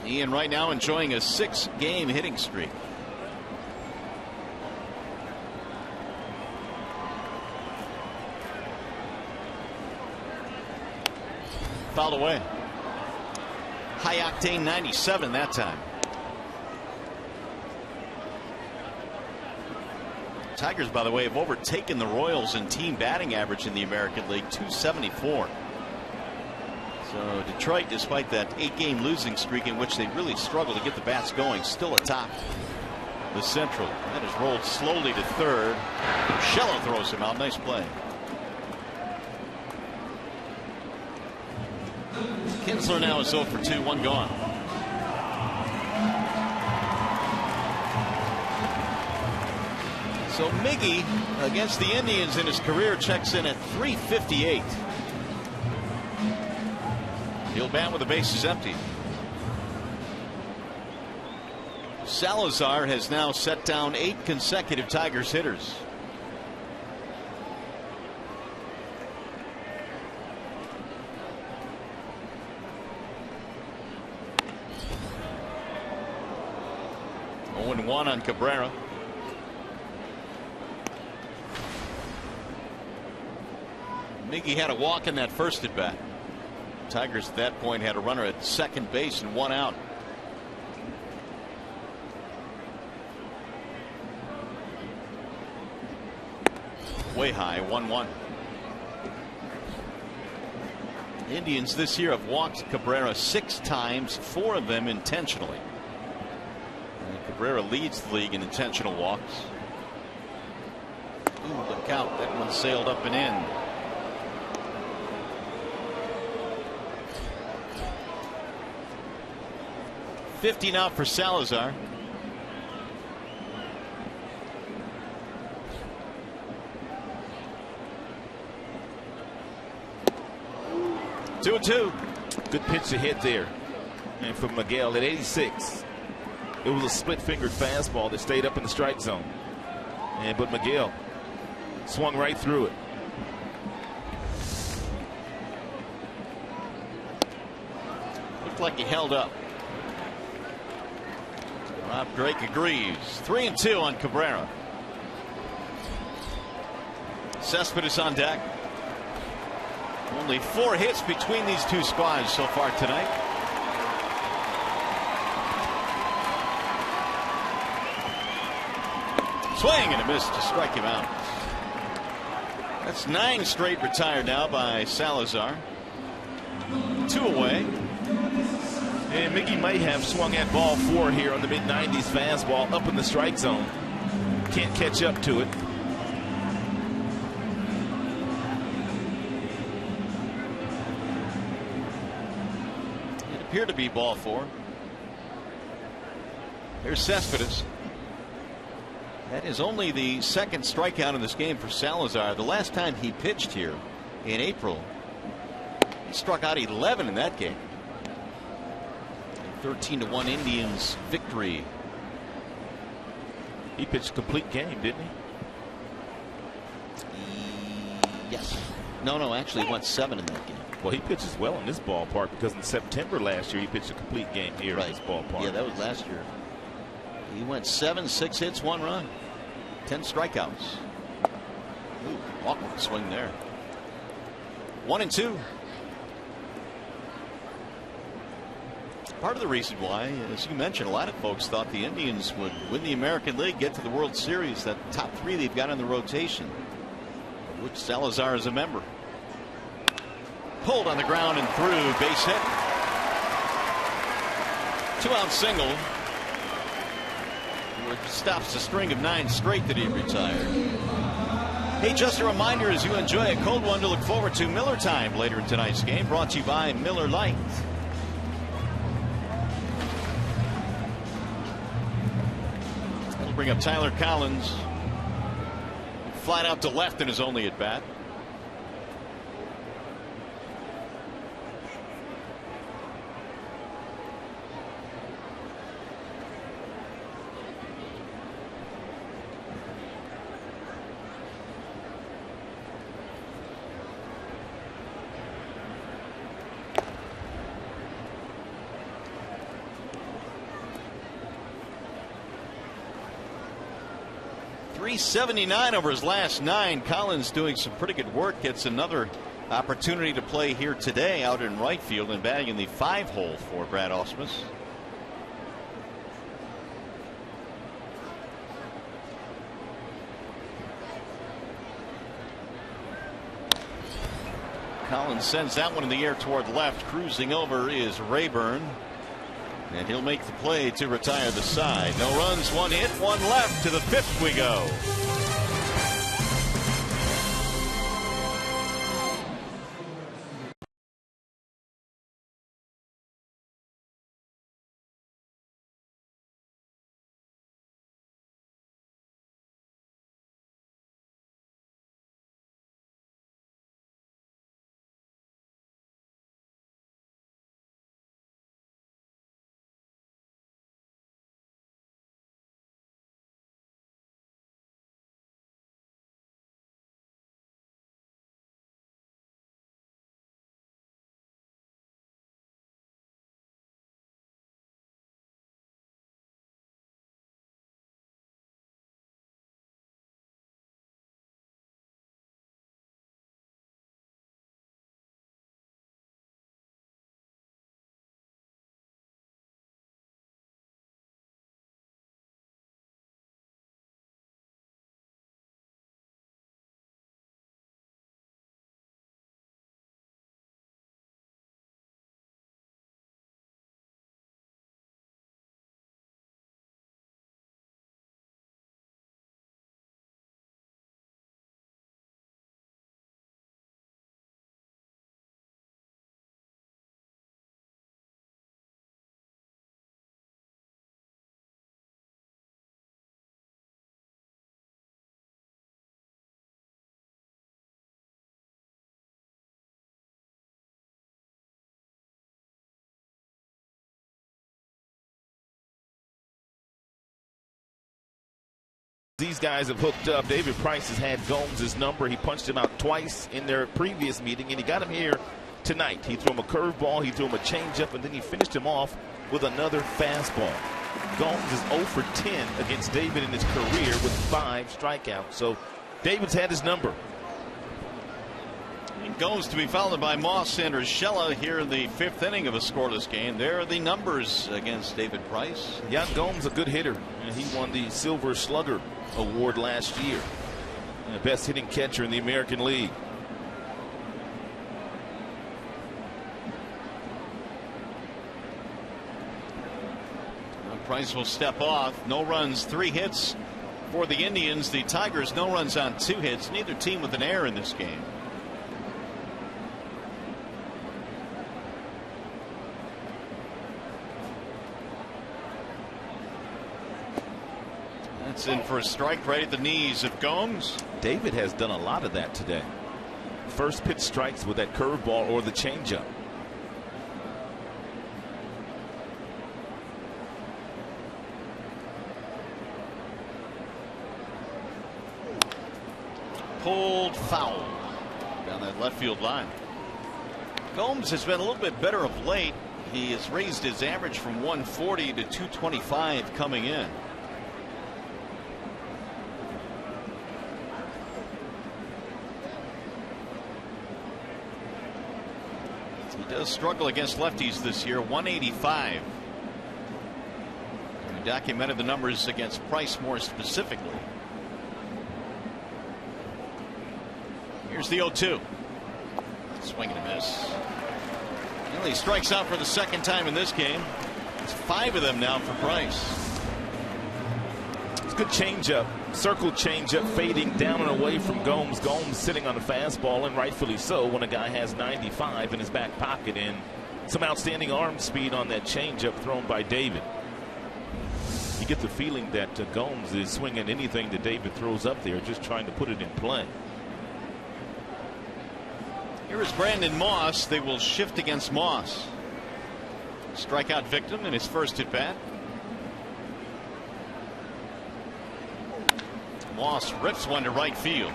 Ian right now enjoying a 6-game hitting streak. Fouled away. High octane 97 that time. Tigers, by the way, have overtaken the Royals in team batting average in the American League, 274. So Detroit, despite that 8-game losing streak in which they really struggled to get the bats going, still atop the Central. That is rolled slowly to third. Urshela throws him out. Nice play. Kinsler now is 0 for 2, 1 gone. So Miggy against the Indians in his career checks in at 358. He'll bat with the bases empty. Salazar has now set down 8 consecutive Tigers hitters. One on Cabrera. Miggy had a walk in that first at bat. Tigers at that point had a runner at second base and 1 out. Way high, 1-1. Indians this year have walked Cabrera 6 times, 4 of them intentionally. Cabrera leads the league in intentional walks. Ooh, look out. That one sailed up and in. $50 now for Salazar. Two and two. Good pitch to hit there. And from Miguel at 86. It was a split-fingered fastball that stayed up in the strike zone. But Miguel swung right through it. Looked like he held up. Rob Drake agrees. 3 and 2 on Cabrera. Cespedes on deck. Only 4 hits between these two squads so far tonight. Swing and a miss to strike him out. That's 9 straight retired now by Salazar. 2 away. And Mickey might have swung at ball 4 here on the mid-90s fastball up in the strike zone. Can't catch up to it. It appeared to be ball 4. Here's Cespedes. That is only the 2nd strikeout in this game for Salazar. The last time he pitched here in April, he struck out 11 in that game. 13-1 Indians victory. He pitched a complete game, didn't he? Yes. No, actually he went 7 in that game. Well, he pitches well in this ballpark because in September last year he pitched a complete game here in this ballpark. Yeah, that was last year. He went 7, 6 hits, 1 run, 10 strikeouts. Ooh, awkward swing there. 1-2. Part of the reason why, as you mentioned, a lot of folks thought the Indians would win the American League, get to the World Series, that top 3 they've got in the rotation, of which Salazar is a member. Pulled on the ground and through, base hit. 2-out single, which stops the string of 9 straight that he retired. Hey, just a reminder, as you enjoy a cold one to look forward to, Miller Time later in tonight's game, brought to you by Miller Lite. That'll bring up Tyler Collins. Flat out to left in his only at bat. .379 over his last 9. Collins doing some pretty good work. Gets another opportunity to play here today out in right field and batting in the 5 hole for Brad Ausmus. Collins sends that one in the air toward left. Cruising over is Rayburn. And he'll make the play to retire the side. No runs, 1 hit, 1 left. To the 5th we go. These guys have hooked up. David Price has had Gomes' number. He punched him out twice in their previous meeting, and he got him here tonight. He threw him a curveball, he threw him a changeup, and then he finished him off with another fastball. Gomes is 0 for 10 against David in his career with 5 strikeouts. So David's had his number. And Gomes to be followed by Moss and Urshela here in the 5th inning of a scoreless game. There are the numbers against David Price. Jan Gomes, a good hitter, and he won the Silver Slugger Award last year. the best hitting catcher in the American League. Price will step off. No runs, 3 hits for the Indians. The Tigers, no runs on 2 hits. Neither team with an error in this game. That's in for a strike right at the knees of Gomes. David has done a lot of that today. First pitch strikes with that curveball or the changeup. Pulled foul down that left field line. Gomes has been a little bit better of late. He has raised his average from 140 to 225 coming in. He does struggle against lefties this year. 185. We documented the numbers against Price more specifically. Here's the 0-2. Swing and a miss. Well, he strikes out for the second time in this game. It's 5 of them now for Price. It's a good changeup. Circle changeup fading down and away from Gomes. Gomes sitting on a fastball, and rightfully so when a guy has 95 in his back pocket, and some outstanding arm speed on that changeup thrown by David. You get the feeling that Gomes is swinging anything that David throws up there, just trying to put it in play. Here is Brandon Moss. They will shift against Moss. Strikeout victim in his first at bat. Moss rips one to right field.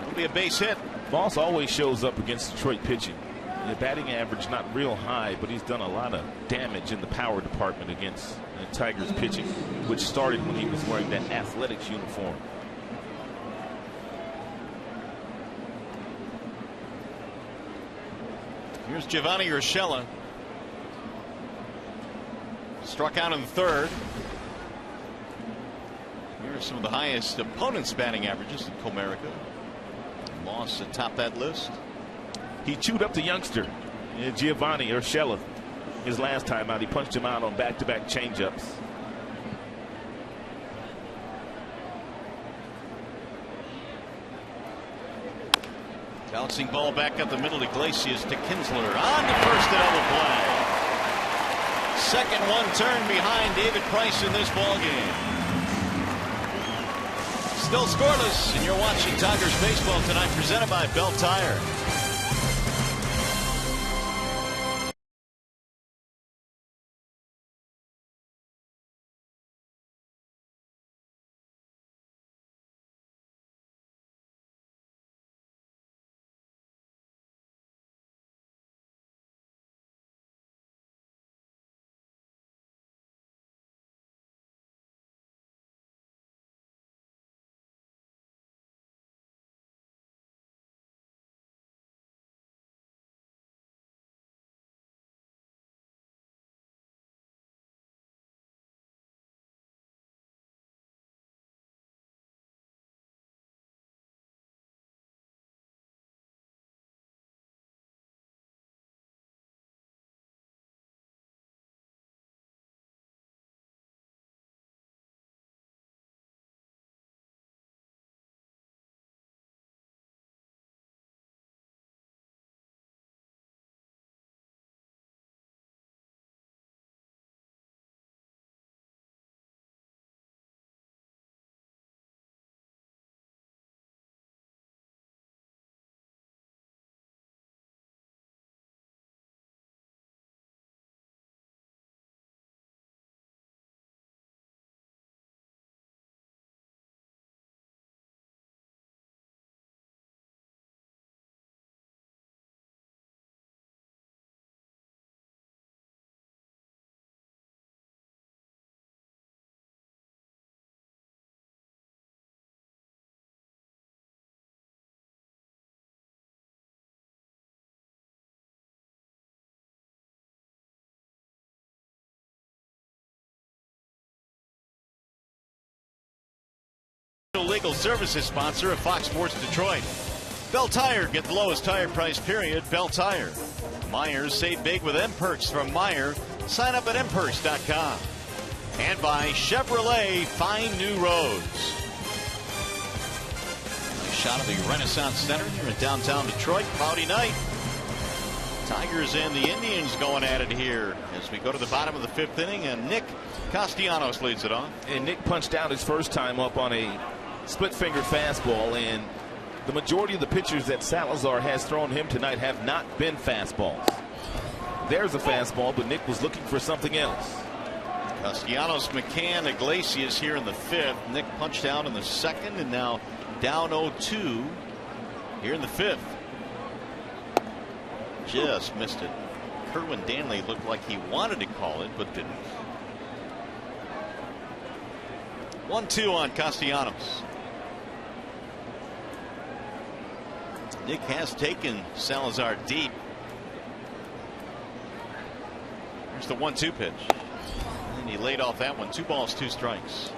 It'll be a base hit. Moss always shows up against Detroit pitching. The batting average not real high, but he's done a lot of damage in the power department against the Tigers pitching, which started when he was wearing that Athletics uniform. Here's Giovanni Urshela. Struck out in the third. Here are some of the highest opponents' batting averages in Comerica. Moss atop that list. He chewed up the youngster, Giovanni Urshela. His last time out, he punched him out on back-to-back changeups. Bouncing ball back up the middle. Iglesias to Kinsler on to first, a double play. Second one turned behind David Price in this ball game. Still scoreless, and you're watching Tigers baseball tonight, presented by Bell Tire. legal services sponsor of Fox Sports Detroit. Bell Tire, get the lowest tire price period. Bell Tire. Myers, save big with M-Perks from Meyer. Sign up at mperks.com. And by Chevrolet, find new roads. Nice shot of the Renaissance Center here in downtown Detroit. Cloudy night. Tigers and the Indians going at it here as we go to the bottom of the 5th inning, and Nick Castellanos leads it on. And Nick punched out his first time up on a split-finger fastball, and the majority of the pitchers that Salazar has thrown him tonight have not been fastballs. There's a fastball, but Nick was looking for something else. Castellanos, McCann, Iglesias here in the 5th. Nick punched out in the 2nd, and now down 0-2 here in the 5th. Just missed it. Kerwin Danley looked like he wanted to call it, but didn't. 1-2 on Castellanos. Nick has taken Salazar deep. Here's the 1-2 pitch. And he laid off that one. 2 balls, 2 strikes.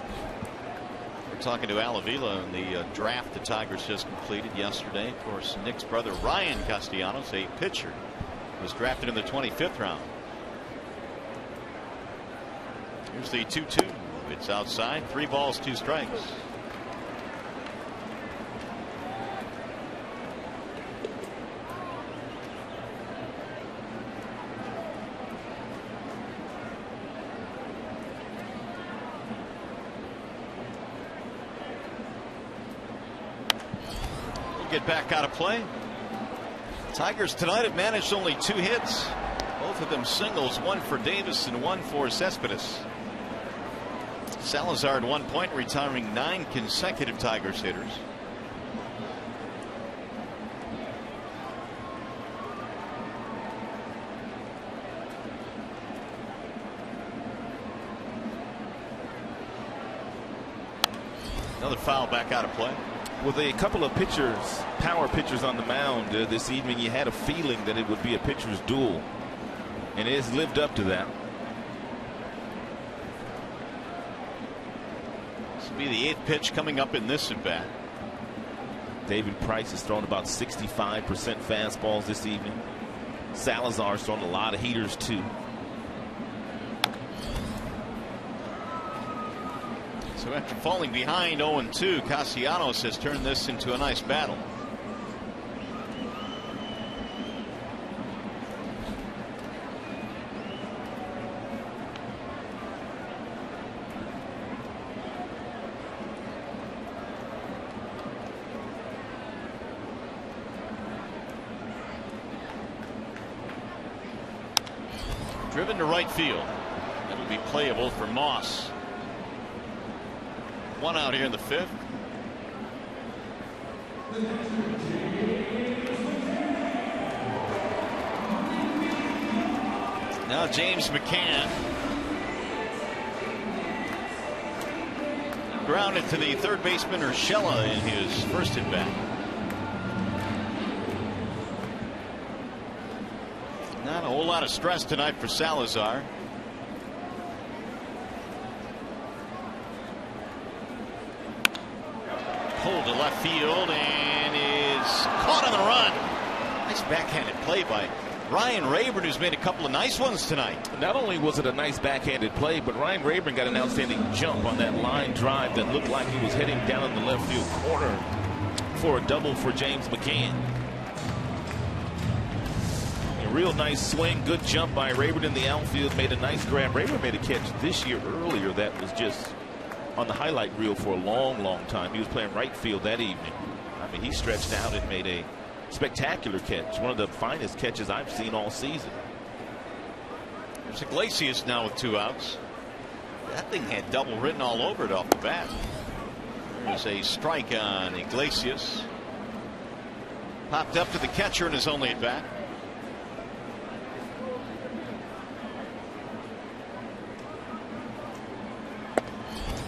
We're talking to Al Avila in the draft the Tigers just completed yesterday. Of course, Nick's brother Ryan Castellanos, a pitcher, was drafted in the 25th round. Here's the 2-2. It's outside. 3 balls, 2 strikes. Get back out of play. Tigers tonight have managed only 2 hits, both of them singles, 1 for Davis and 1 for Cespedes. Salazar at 1 point retiring 9 consecutive Tigers hitters. Another foul back out of play. With a couple of pitchers, power pitchers on the mound this evening, you had a feeling that it would be a pitcher's duel, and it has lived up to that. This will be the 8th pitch coming up in this at bat. David Price has thrown about 65% fastballs this evening. Salazar's thrown a lot of heaters too. So after falling behind 0-2, Castellanos has turned this into a nice battle. Driven to right field. That'll be playable for Moss. 1 out here in the 5th. Now James McCann. Grounded to the third baseman Urshela in his first at bat. Not a whole lot of stress tonight for Salazar. Pulled to left field and is caught on the run. Nice backhanded play by Ryan Rayburn, who's made a couple of nice ones tonight. Not only was it a nice backhanded play, but Ryan Rayburn got an outstanding jump on that line drive that looked like he was heading down in the left field corner for a double for James McCann. A real nice swing, good jump by Rayburn in the outfield, made a nice grab. Rayburn made a catch this year earlier that was just on the highlight reel for a long time. He was playing right field that evening. I mean, he stretched out and made a spectacular catch, one of the finest catches I've seen all season. There's Iglesias now with 2 outs. That thing had double written all over it off the bat. There's a strike on Iglesias. Popped up to the catcher in his only at bat.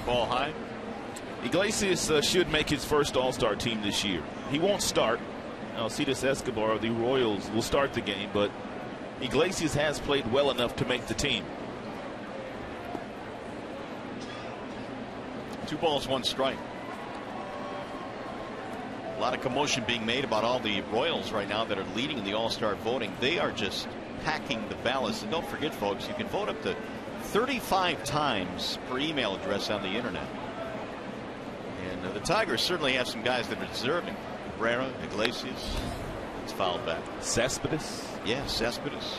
Ball high. Iglesias should make his first All-Star team this year. He won't start. Alcides Escobar of the Royals will start the game, but Iglesias has played well enough to make the team. 2 balls, 1 strike. A lot of commotion being made about all the Royals right now that are leading the All-Star voting. They are just packing the ballots. And don't forget, folks, you can vote up to 35 times per email address on the internet. And the Tigers certainly have some guys that are deserving. Cabrera, Iglesias. It's fouled back. Cespedes. Yeah, Cespedes.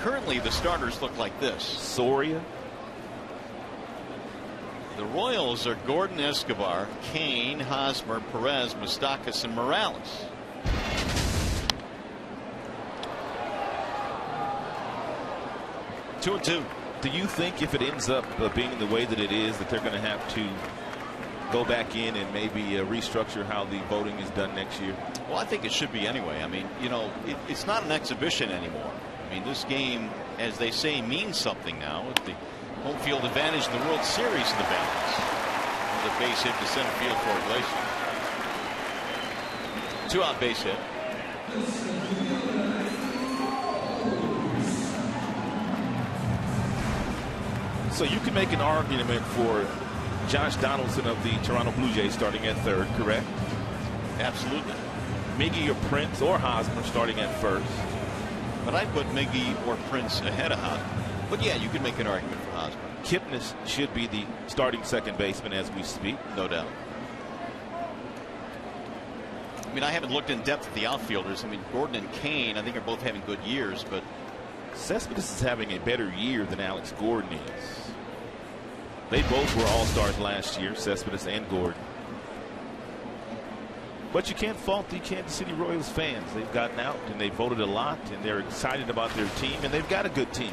Currently, the starters look like this. Soria. The Royals are Gordon, Escobar, Kane, Hosmer, Perez, Moustakas, and Morales. Two and two. Do you think if it ends up being the way that it is, that they're going to have to go back in and maybe restructure how the voting is done next year? Well, I think it should be anyway. I mean, you know, it's not an exhibition anymore. I mean, this game, as they say, means something now. It's the home field advantage in the World Series in the balance. The base hit to center field for Iglesias. 2-out base hit. So you can make an argument for Josh Donaldson of the Toronto Blue Jays starting at third, correct? Absolutely. Miggy or Prince or Hosmer starting at first. But I'd put Miggy or Prince ahead of Hosmer. But yeah, you can make an argument for Hosmer. Kipnis should be the starting second baseman as we speak. No doubt. I mean, I haven't looked in depth at the outfielders. I mean, Gordon and Kane, I think, are both having good years, but Cespedes is having a better year than Alex Gordon is. They both were all-stars last year, Cespedes and Gordon. But you can't fault the Kansas City Royals fans. They've gotten out and they voted a lot, and they're excited about their team, and they've got a good team.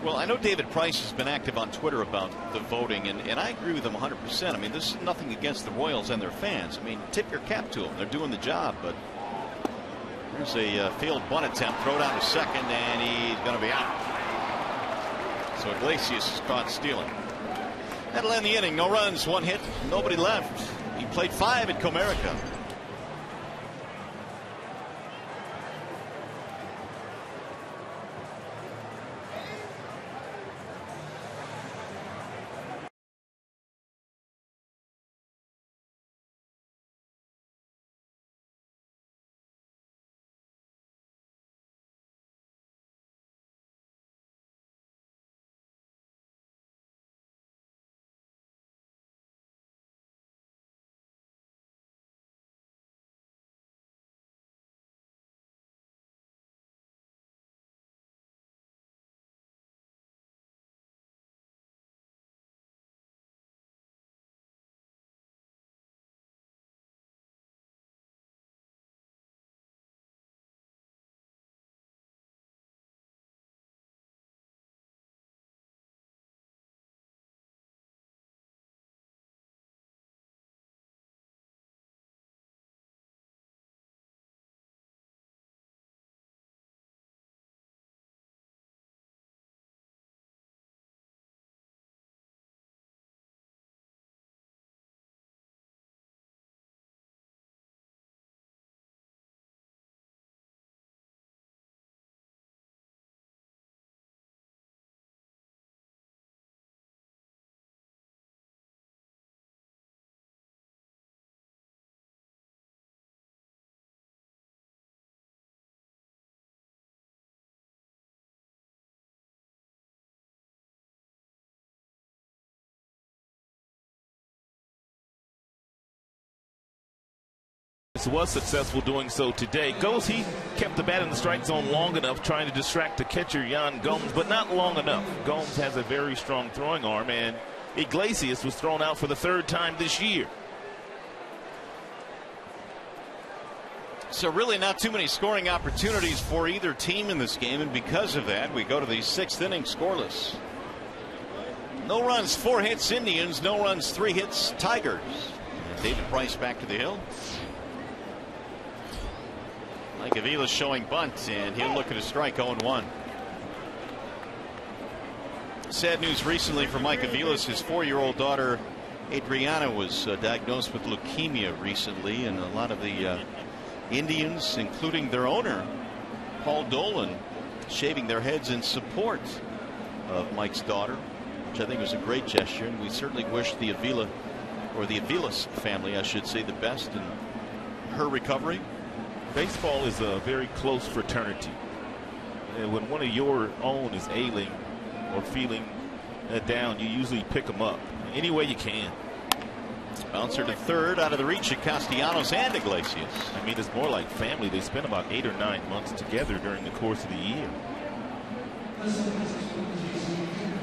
Well, I know David Price has been active on Twitter about the voting, and I agree with him 100%. I mean, this is nothing against the Royals and their fans. I mean, tip your cap to them. They're doing the job, but there's a field bunt attempt, throw down to second, and he's going to be out. So Iglesias is caught stealing. That'll end the inning. No runs, one hit, nobody left. He played 5 at Comerica. Was successful doing so today. He kept the bat in the strike zone long enough, trying to distract the catcher Yan Gomes, but not long enough. Gomes has a very strong throwing arm, and Iglesias was thrown out for the 3rd time this year. So really not too many scoring opportunities for either team in this game, and because of that, we go to the 6th inning scoreless. No runs, 4 hits Indians, no runs, 3 hits Tigers. And David Price back to the hill. Mike Avila's showing bunt, and he'll look at a strike. 0-1. Sad news recently for Mike Avila's. His 4-year-old daughter Adriana was diagnosed with leukemia recently, and a lot of the Indians, including their owner Paul Dolan, shaving their heads in support of Mike's daughter, which I think was a great gesture, and we certainly wish the Avila or the Aviles family, I should say, the best in her recovery. Baseball is a very close fraternity. And when one of your own is ailing or feeling down, you usually pick them up any way you can. Bouncer to third, out of the reach of Castellanos and Iglesias. I mean, it's more like family. They spend about 8 or 9 months together during the course of the year.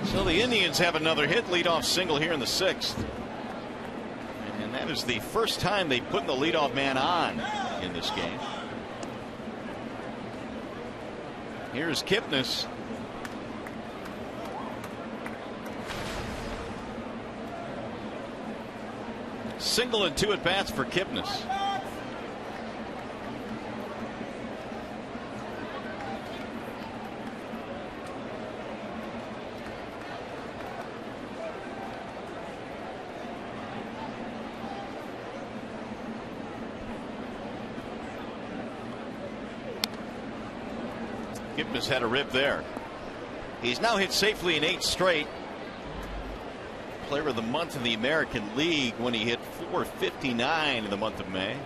So the Indians have another hit, leadoff single here in the 6th. And that is the first time they put the leadoff man on in this game. Here's Kipnis. Single and 2 at bats for Kipnis. Kipnis had a rip there. He's now hit safely in 8 straight. Player of the month in the American League when he hit .459 in the month of May.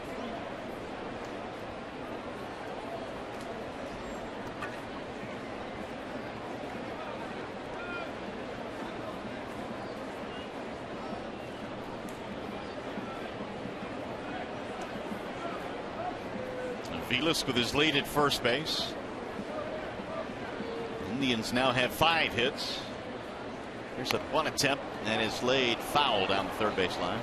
Aviles with his lead at first base. Indians now have 5 hits. Here's a bunt attempt and is laid foul down the third base line.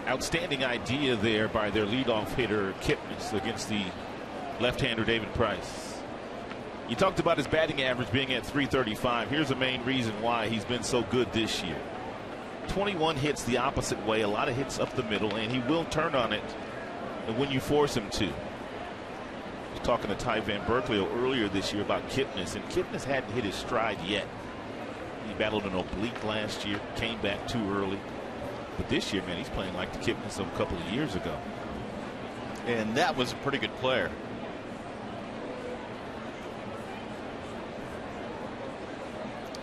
Outstanding idea there by their leadoff hitter Kipnis against the left-hander David Price. You talked about his batting average being at .335. Here's the main reason why he's been so good this year. 21 hits the opposite way, a lot of hits up the middle, and he will turn on it when you force him to. I was talking to Ty Van Berkeley earlier this year about Kipnis, and Kipnis hadn't hit his stride yet. He battled an oblique last year, came back too early. But this year, man, he's playing like the Kipnis of a couple of years ago. And that was a pretty good player.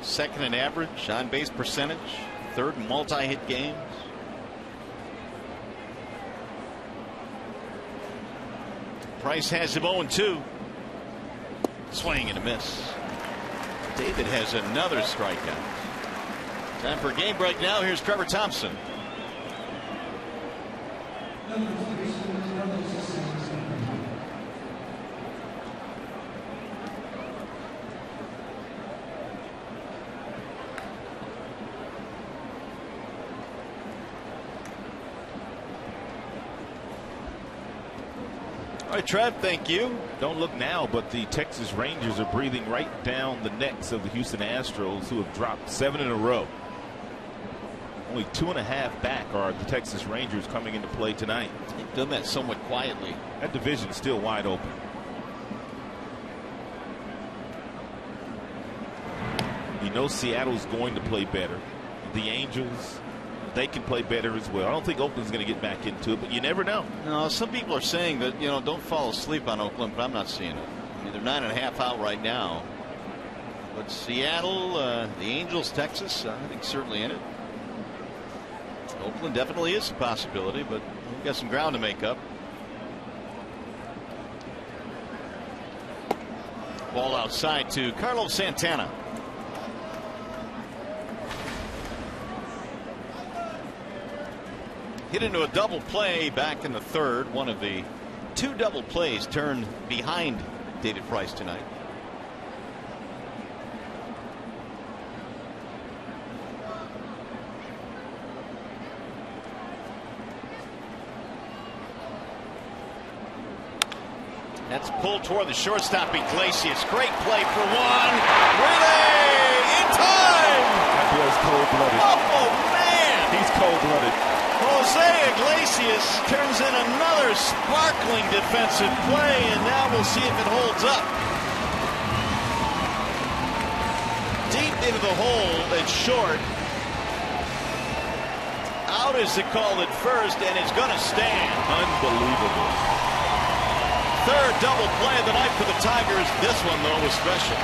Second in average, on base percentage, third in multi-hit games. Price has him 0-2. Swing and a miss. David has another strikeout. Time for a game break now. Here's Trevor Thompson. All right, Trev, thank you. Don't look now, but the Texas Rangers are breathing right down the necks of the Houston Astros, who have dropped 7 in a row. Only 2.5 back are the Texas Rangers coming into play tonight. They've done that somewhat quietly. That division's still wide open. You know Seattle's going to play better. The Angels, they can play better as well. I don't think Oakland's going to get back into it, but you never know. No, some people are saying that, you know, don't fall asleep on Oakland, but I'm not seeing it. I mean, they're 9.5 out right now. But Seattle, the Angels, Texas, I think certainly in it. Oakland definitely is a possibility, but we've got some ground to make up. Ball outside to Carlos Santana. Hit into a double play back in the third. One of the 2 double plays turned behind David Price tonight. That's pulled toward the shortstop, Iglesias. Great play for one. Relay in time. That boy's cold-blooded. Oh, man. He's cold-blooded. Jose Iglesias turns in another sparkling defensive play, and now we'll see if it holds up. Deep into the hole at short. Out is the call at first, and it's going to stand. Unbelievable. Third double play of the night for the Tigers. This one, though, was special.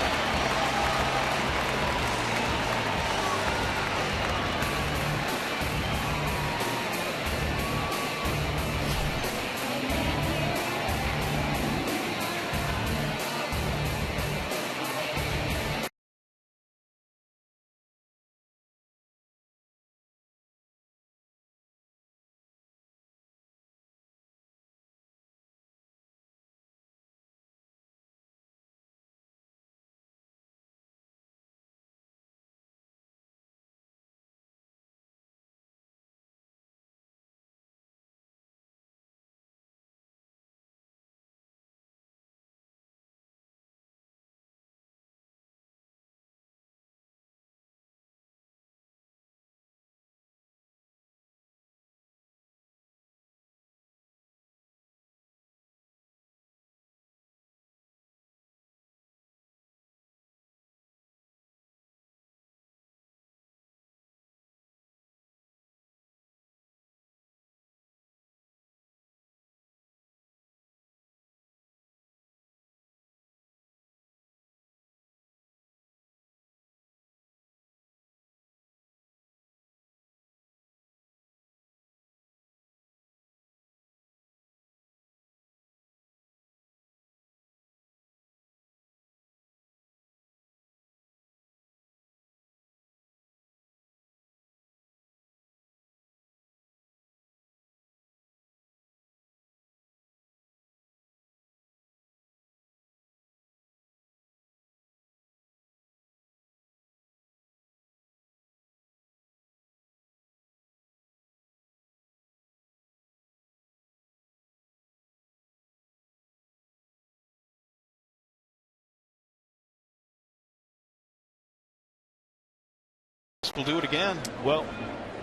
We'll do it again. Well,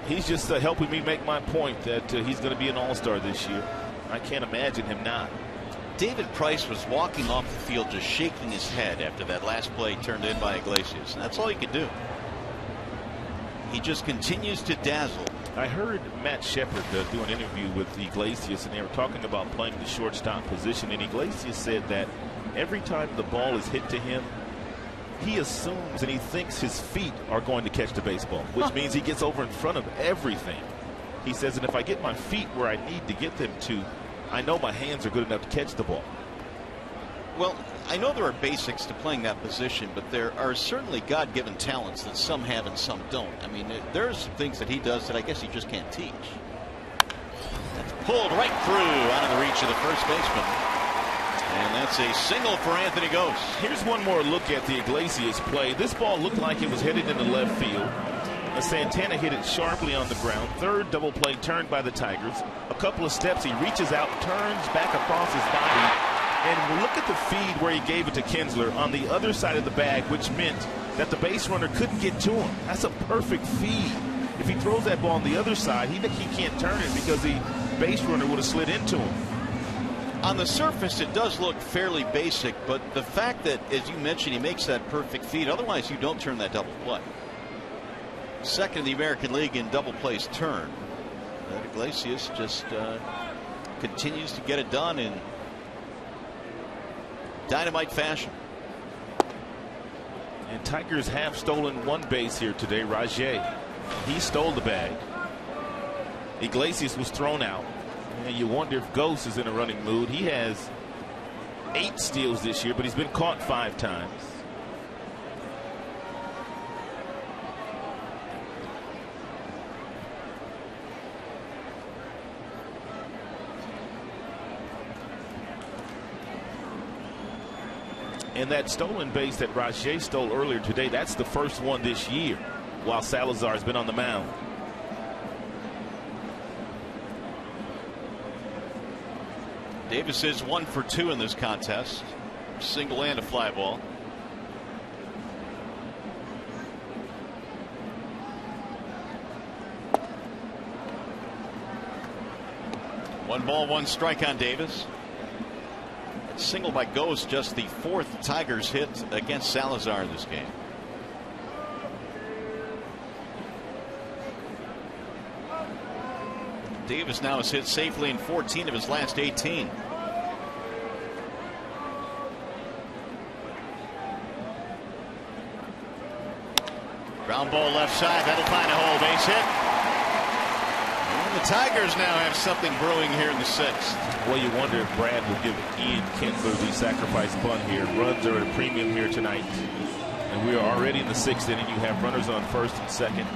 he's just helping me make my point that he's going to be an all-star this year. I can't imagine him not. David Price was walking off the field just shaking his head after that last play turned in by Iglesias. And that's all he could do. He just continues to dazzle. I heard Matt Shepard do an interview with Iglesias, and they were talking about playing the shortstop position. And Iglesias said that every time the ball is hit to him, he assumes and he thinks his feet are going to catch the baseball, which means he gets over in front of everything. He says, and if I get my feet where I need to get them to, I know my hands are good enough to catch the ball. Well, I know there are basics to playing that position, but there are certainly God-given talents that some have and some don't. I mean, there are some things that he does that I guess he just can't teach. That's pulled right through out of the reach of the first baseman. And that's a single for Anthony Gose. Here's one more look at the Iglesias play. This ball looked like it was headed into left field. Santana hit it sharply on the ground. Third double play turned by the Tigers. A couple of steps, he reaches out, turns back across his body. And look at the feed where he gave it to Kinsler on the other side of the bag, which meant that the base runner couldn't get to him. That's a perfect feed. If he throws that ball on the other side, he can't turn it because the base runner would have slid into him. On the surface, it does look fairly basic, but the fact that, as you mentioned, he makes that perfect feed, otherwise you don't turn that double play. Second in the American League in double plays turned. But Iglesias just continues to get it done in dynamite fashion. And Tigers have stolen one base here today. Rajay, he stole the bag. Iglesias was thrown out. And you wonder if Gose is in a running mood. He has 8 steals this year, but he's been caught 5 times. And that stolen base that Rajay stole earlier today, that's the first one this year while Salazar has been on the mound. Davis is 1 for 2 in this contest. Single and a fly ball. One ball, one strike on Davis. That single by Gose, just the 4th Tigers hit against Salazar in this game. Davis now has hit safely in 14 of his last 18. Ground ball left side. That'll find a hole. Base hit. And the Tigers now have something brewing here in the 6th. Well, you wonder if Brad will give Ian Kinsler the sacrifice bunt here. Runs are at a premium here tonight. And we are already in the 6th inning. You have runners on first and second.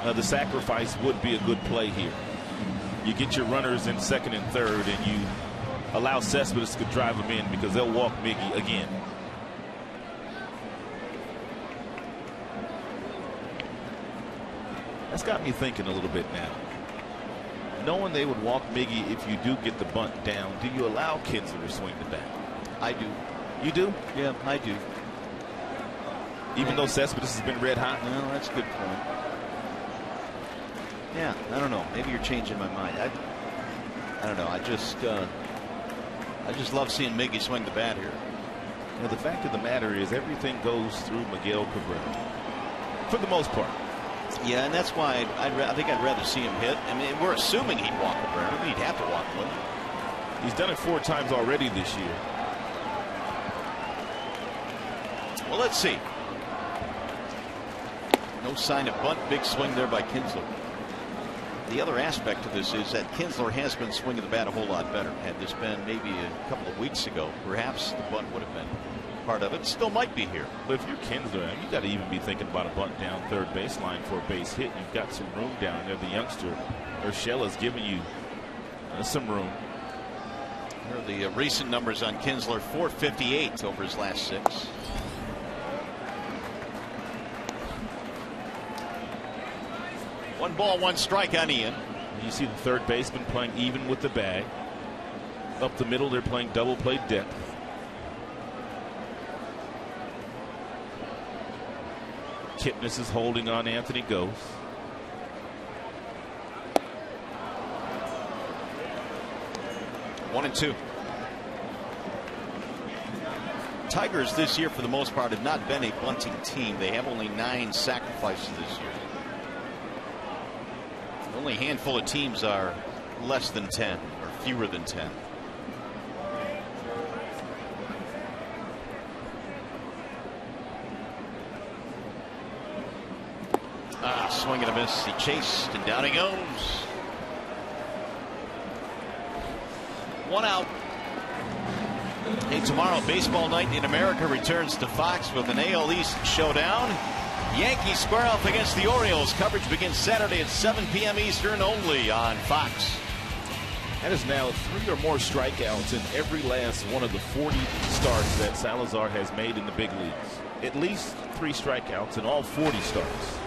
The sacrifice would be a good play here. You get your runners in second and third, and you allow Cespedes to drive them in because they'll walk Miggy again. That's got me thinking a little bit now. Knowing they would walk Miggy if you do get the bunt down, do you allow Kinsler to swing the bat? I do. You do? Yeah, I do. Even though Cespedes has been red hot? No, that's a good point. Yeah, I don't know. Maybe you're changing my mind. I don't know. I just love seeing Miggy swing the bat here. You know, the fact of the matter is everything goes through Miguel Cabrera for the most part. Yeah, and that's why I think I'd rather see him hit. I mean, we're assuming he'd walk Cabrera. I mean, he'd have to walk him. He's done it 4 times already this year. Well, let's see. No sign of bunt. Big swing there by Kinsler. The other aspect to this is that Kinsler has been swinging the bat a whole lot better. Had this been maybe a couple of weeks ago, perhaps the bunt would have been part of it. Still might be here. But if you're Kinsler, you got to even be thinking about a bunt down third baseline for a base hit. You've got some room down there. The youngster Urshela's giving you some room. Here are the recent numbers on Kinsler. 458 over his last 6. One ball, one strike on Ian. You see the third baseman playing even with the bag. Up the middle, they're playing double play depth. Kipnis is holding on Anthony Gose. One and two. Tigers this year, for the most part, have not been a bunting team. They have only 9 sacrifices this year. Only a handful of teams are less than 10 or fewer than 10. Swing and a miss. He chased and down he goes. 1 out. Hey, tomorrow, Baseball Night in America returns to Fox with an AL East showdown. Yankees square off against the Orioles. Coverage begins Saturday at 7 p.m. Eastern only on Fox. That is now 3 or more strikeouts in every last one of the 40 starts that Salazar has made in the big leagues. At least 3 strikeouts in all 40 starts.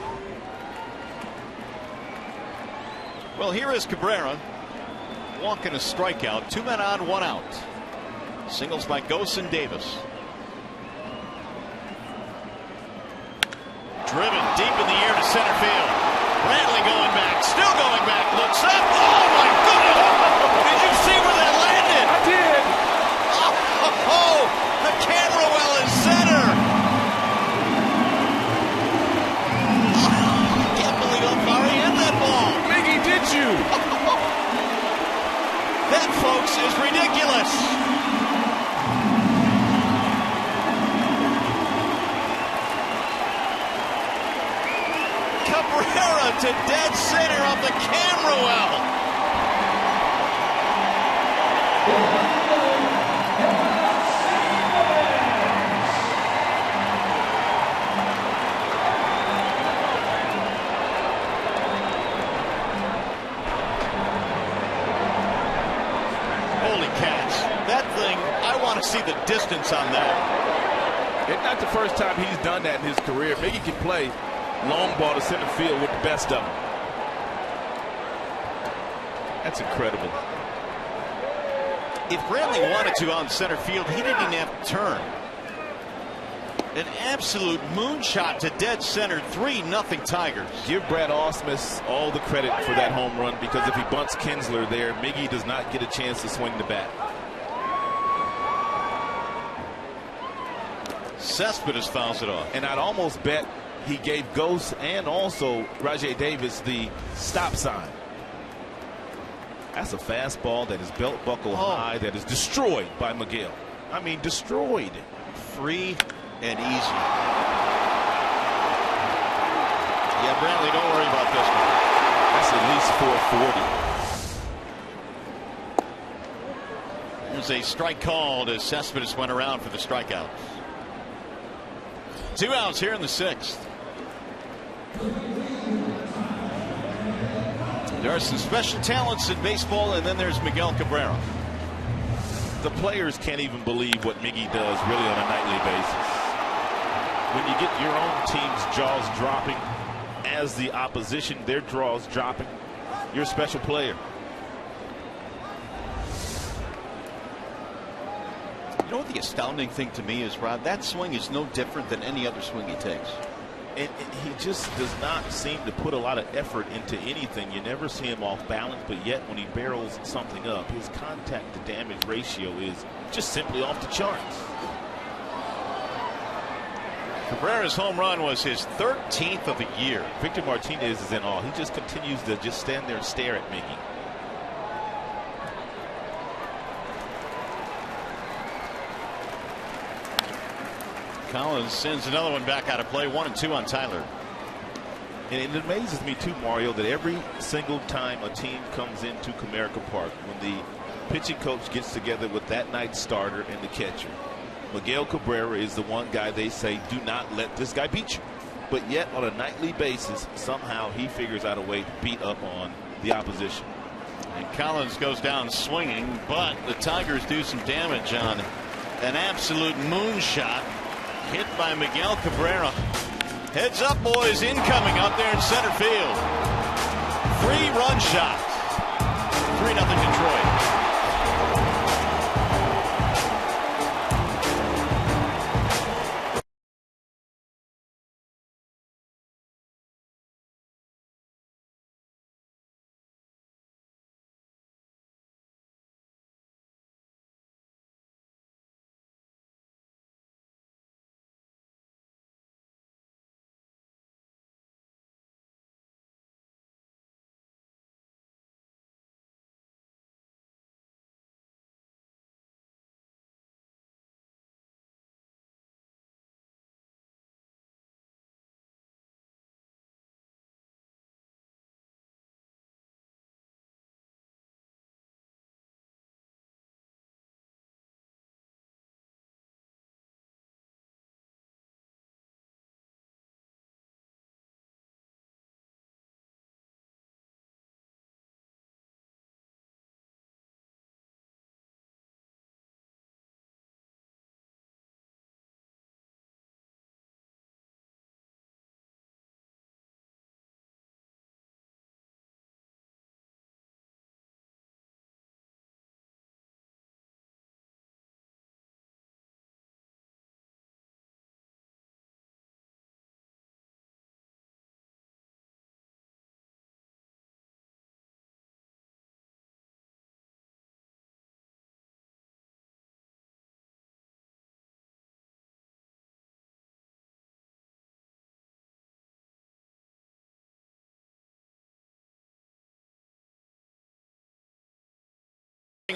Well, here is Cabrera walking a strikeout. 2 men on, 1 out. Singles by Gose and Davis. Driven deep in the air to center field. Brantley going back, still going back, looks up. Oh my goodness! Did you see where that landed? I did. Oh, the camera well in center. I can't believe how far he hit that ball. Miggy, did you? That, folks, is ridiculous. Cabrera to dead center of the camera well. Holy cats. That thing, I want to see the distance on that. It's not the first time he's done that in his career. Miggy can play long ball to center field with the best of them. That's incredible. If Brantley wanted to on center field, he didn't even have to turn. An absolute moonshot to dead center. 3-0 Tigers. Give Brad Ausmus all the credit for that home run, because if he bunts Kinsler there, Miggy does not get a chance to swing the bat. Cespedes fouls it off. And I'd almost bet he gave Gose and also Rajai Davis the stop sign. That's a fastball that is belt buckle high, that is destroyed by Miguel. I mean, destroyed. Free and easy. Yeah, Brantley, don't worry about this one. That's at least 440. There's a strike called as Cespedes went around for the strikeout. 2 outs here in the 6th. There are some special talents in baseball, and then there's Miguel Cabrera. The players can't even believe what Miggy does really on a nightly basis. When you get your own team's jaws dropping as the opposition, their jaws dropping, you're a special player. You know what the astounding thing to me is, Rod? That swing is no different than any other swing he takes. And he just does not seem to put a lot of effort into anything. You never see him off balance, but yet when he barrels something up, his contact to damage ratio is just simply off the charts. Cabrera's home run was his 13th of the year. Victor Martinez is in awe. He just continues to just stand there and stare at Miggy. Collins sends another one back out of play. 1-2 on Tyler. And it amazes me too, Mario, that every single time a team comes into Comerica Park, when the pitching coach gets together with that night's starter and the catcher, Miguel Cabrera is the one guy they say, do not let this guy beat you. But yet on a nightly basis, somehow he figures out a way to beat up on the opposition. And Collins goes down swinging, but the Tigers do some damage on an absolute moonshot hit by Miguel Cabrera. Heads up, boys, incoming out there in center field. 3-run shot. 3-0 Detroit.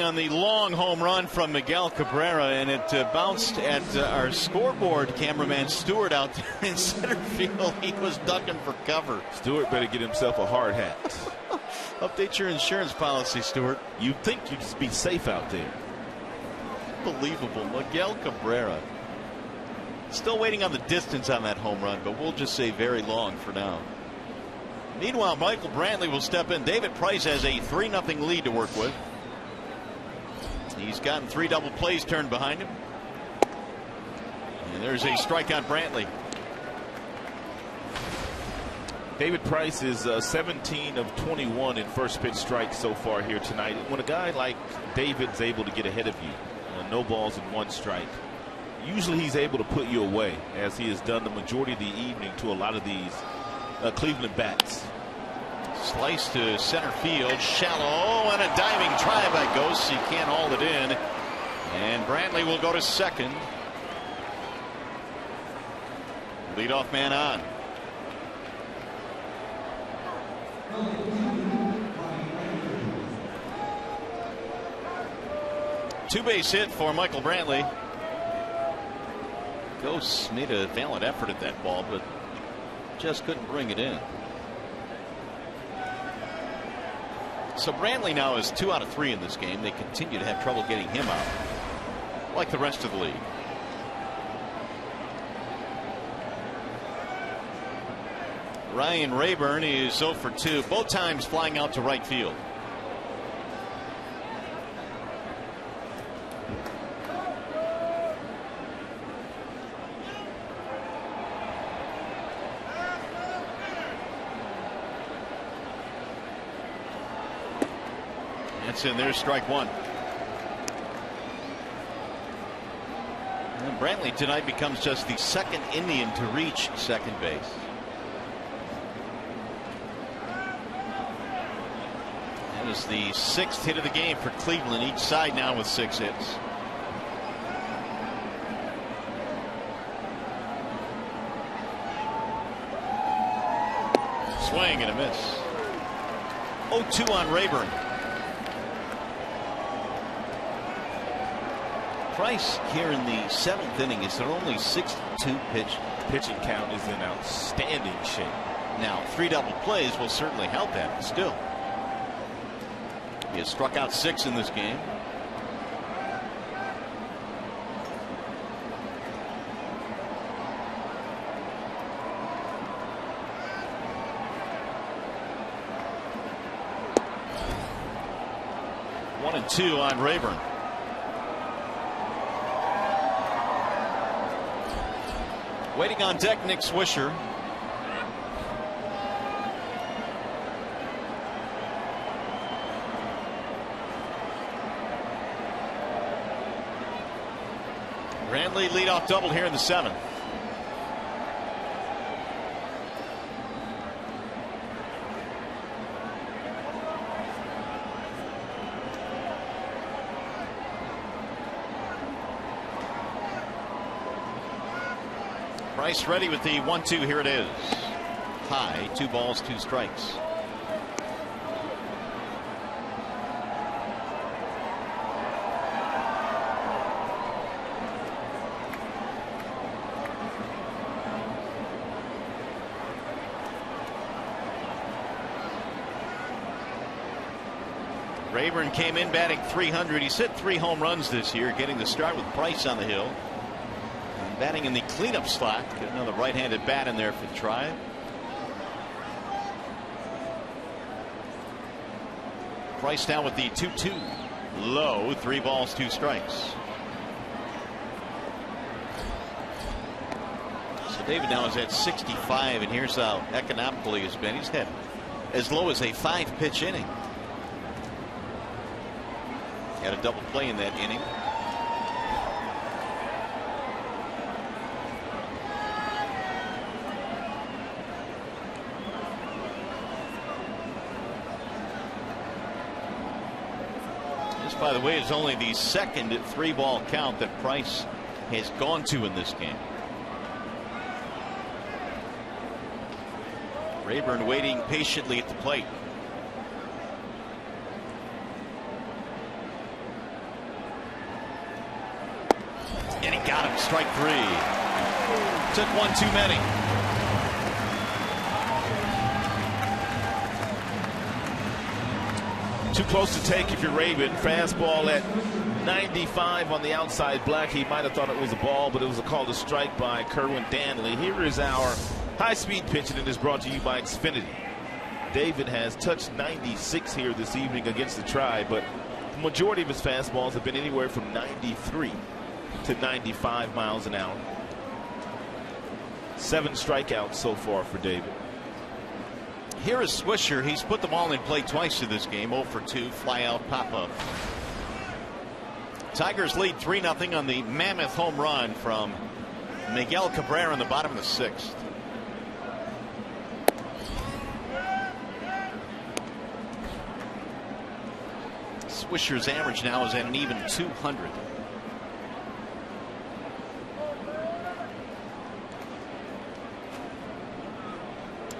On the long home run from Miguel Cabrera, and it bounced at our scoreboard cameraman Stewart out there in center field. He was ducking for cover. Stewart better get himself a hard hat. Update your insurance policy, Stewart. You'd think you'd just be safe out there. Unbelievable. Miguel Cabrera. Still waiting on the distance on that home run, but we'll just say very long for now. Meanwhile, Michael Brantley will step in. David Price has a 3-0 lead to work with. He's gotten 3 double plays turned behind him. And there's a strike on Brantley. David Price is 17 of 21 in first pitch strikes so far here tonight. When a guy like David's able to get ahead of you, no balls and 1 strike, usually he's able to put you away, as he has done the majority of the evening to a lot of these Cleveland bats. Slice to center field, shallow, and a diving try by Ghosts. He can't haul it in, and Brantley will go to second. Leadoff man on. Two-base hit for Michael Brantley. Ghosts made a valiant effort at that ball, but just couldn't bring it in. So Brantley now is 2 out of 3 in this game. They continue to have trouble getting him out, like the rest of the league. Ryan Rayburn is 0 for 2, both times flying out to right field. That's in there, strike 1. And Brantley tonight becomes just the 2nd Indian to reach second base. That is the 6th hit of the game for Cleveland, each side now with 6 hits. Swing and a miss. 0-2 on Rayburn. Price here in the 7th inning is their only 6-2 pitch. Pitching count is in outstanding shape. Now 3 double plays will certainly help that, but still. He has struck out 6 in this game. One and 2 on Rayburn. Waiting on deck, Nick Swisher. Brantley leadoff double here in the 7th. Price ready with the 1-2. Here it is. High, 2 balls, 2 strikes. Rayburn came in batting .300. He's hit 3 home runs this year, getting the start with Price on the hill. And batting in the cleanup slot. Get another right-handed bat in there for the Tribe. Price down with the 2-2. Low, 3 balls, 2 strikes. So David now is at 65, and here's how economical he has been. He's had as low as a 5-pitch inning. Had a double play in that inning. This, by the way, is only the 2nd 3-ball count that Price has gone to in this game. Rayburn waiting patiently at the plate. strike 3. Took one too many. Too close to take if you're Raven. Fastball at 95 on the outside black. He might have thought it was a ball, but it was a call to strike by Kerwin Danley. Here is our high-speed pitching, and is brought to you by Xfinity. David has touched 96 here this evening against the Tribe, but the majority of his fastballs have been anywhere from 93 to 95 miles an hour. 7 strikeouts so far for David. Here is Swisher. He's put the ball in play twice in this game. 0 for 2, fly out, pop up. Tigers lead 3-0 on the mammoth home run from Miguel Cabrera in the bottom of the 6th. Swisher's average now is at an even 200.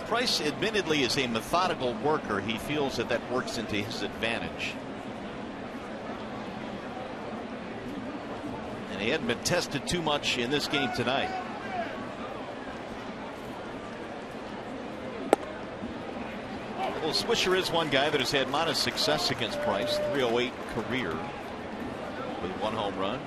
Price admittedly is a methodical worker. He feels that works into his advantage. And he hadn't been tested too much in this game tonight. Well, Swisher is one guy that has had modest success against Price. 308 career with 1 home run.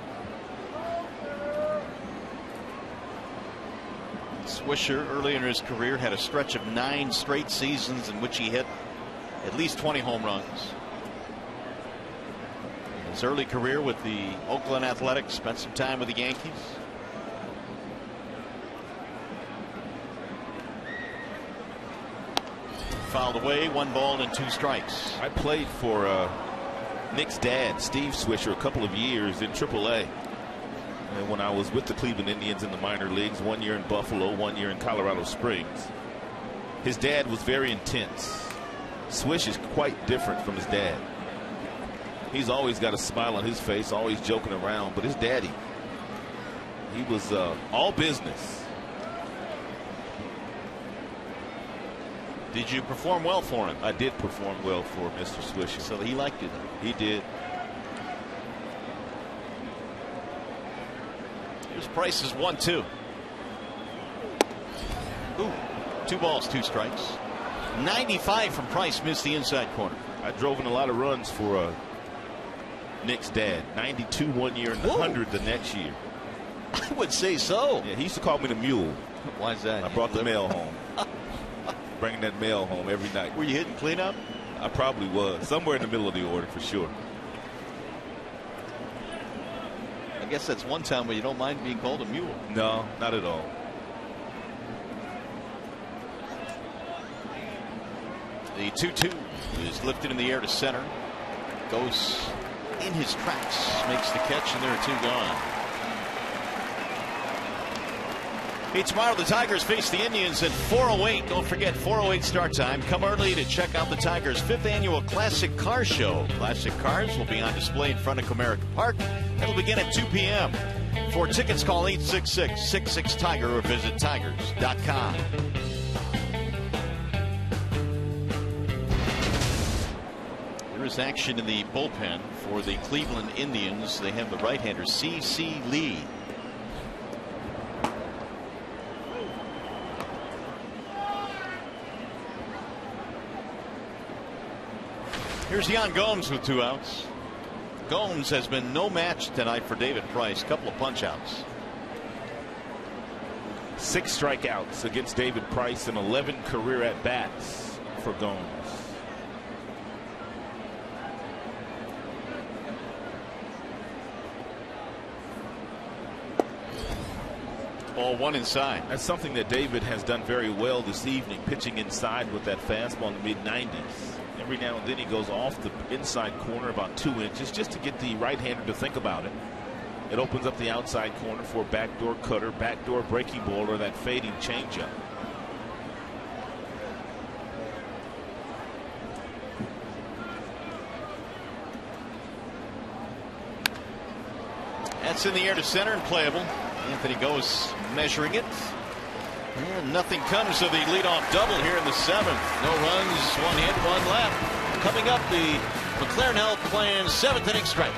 Swisher early in his career had a stretch of 9 straight seasons in which he hit at least 20 home runs. His early career with the Oakland Athletics, spent some time with the Yankees. Fouled away, 1 ball and 2 strikes. I played for Nick's dad, Steve Swisher, a couple of years in AAA. And when I was with the Cleveland Indians in the minor leagues, 1 year in Buffalo, 1 year in Colorado Springs, his dad was very intense. Swish is quite different from his dad. He's always got a smile on his face, always joking around. But his daddy, he was all business. Did you perform well for him? I did perform well for Mr. Swisher. So he liked you then? He did. Here's Price's 1-2. Ooh, 2 balls, 2 strikes. 95 from Price, missed the inside corner. I drove in a lot of runs for Nick's dad. 92 1 year and 100 the next year. I would say so. Yeah, he used to call me the mule. Why is that? I brought the mail home. Bringing that mail home every night. Were you hitting cleanup? I probably was. Somewhere in the middle of the order for sure. I guess that's one time where you don't mind being called a mule. No, not at all. The 2-2 is lifted in the air to center. Goes in his tracks. Makes the catch, and there are 2 gone. Hey, tomorrow the Tigers face the Indians at 4:08. Don't forget, 4:08 start time. Come early to check out the Tigers' 5th annual Classic Car Show. Classic cars will be on display in front of Comerica Park. It'll begin at 2 p.m. For tickets, call 866-66-TIGER or visit tigers.com. There is action in the bullpen for the Cleveland Indians. They have the right-hander C.C. Lee. Here's Yan Gomes with 2 outs. Gomes has been no match tonight for David Price. Couple of punch outs. 6 strikeouts against David Price and 11 career at bats for Gomes. Ball 1 inside. That's something that David has done very well this evening, pitching inside with that fastball in the mid-90s. Every now and then he goes off the inside corner about 2 inches just to get the right-hander to think about it. It opens up the outside corner for a backdoor cutter, backdoor breaking ball, or that fading changeup. That's in the air to center and playable. Anthony goes measuring it. And nothing comes of the leadoff double here in the 7th. No runs, 1 hit, 1 left. Coming up, the McLaren Health Plan 7th inning stretch.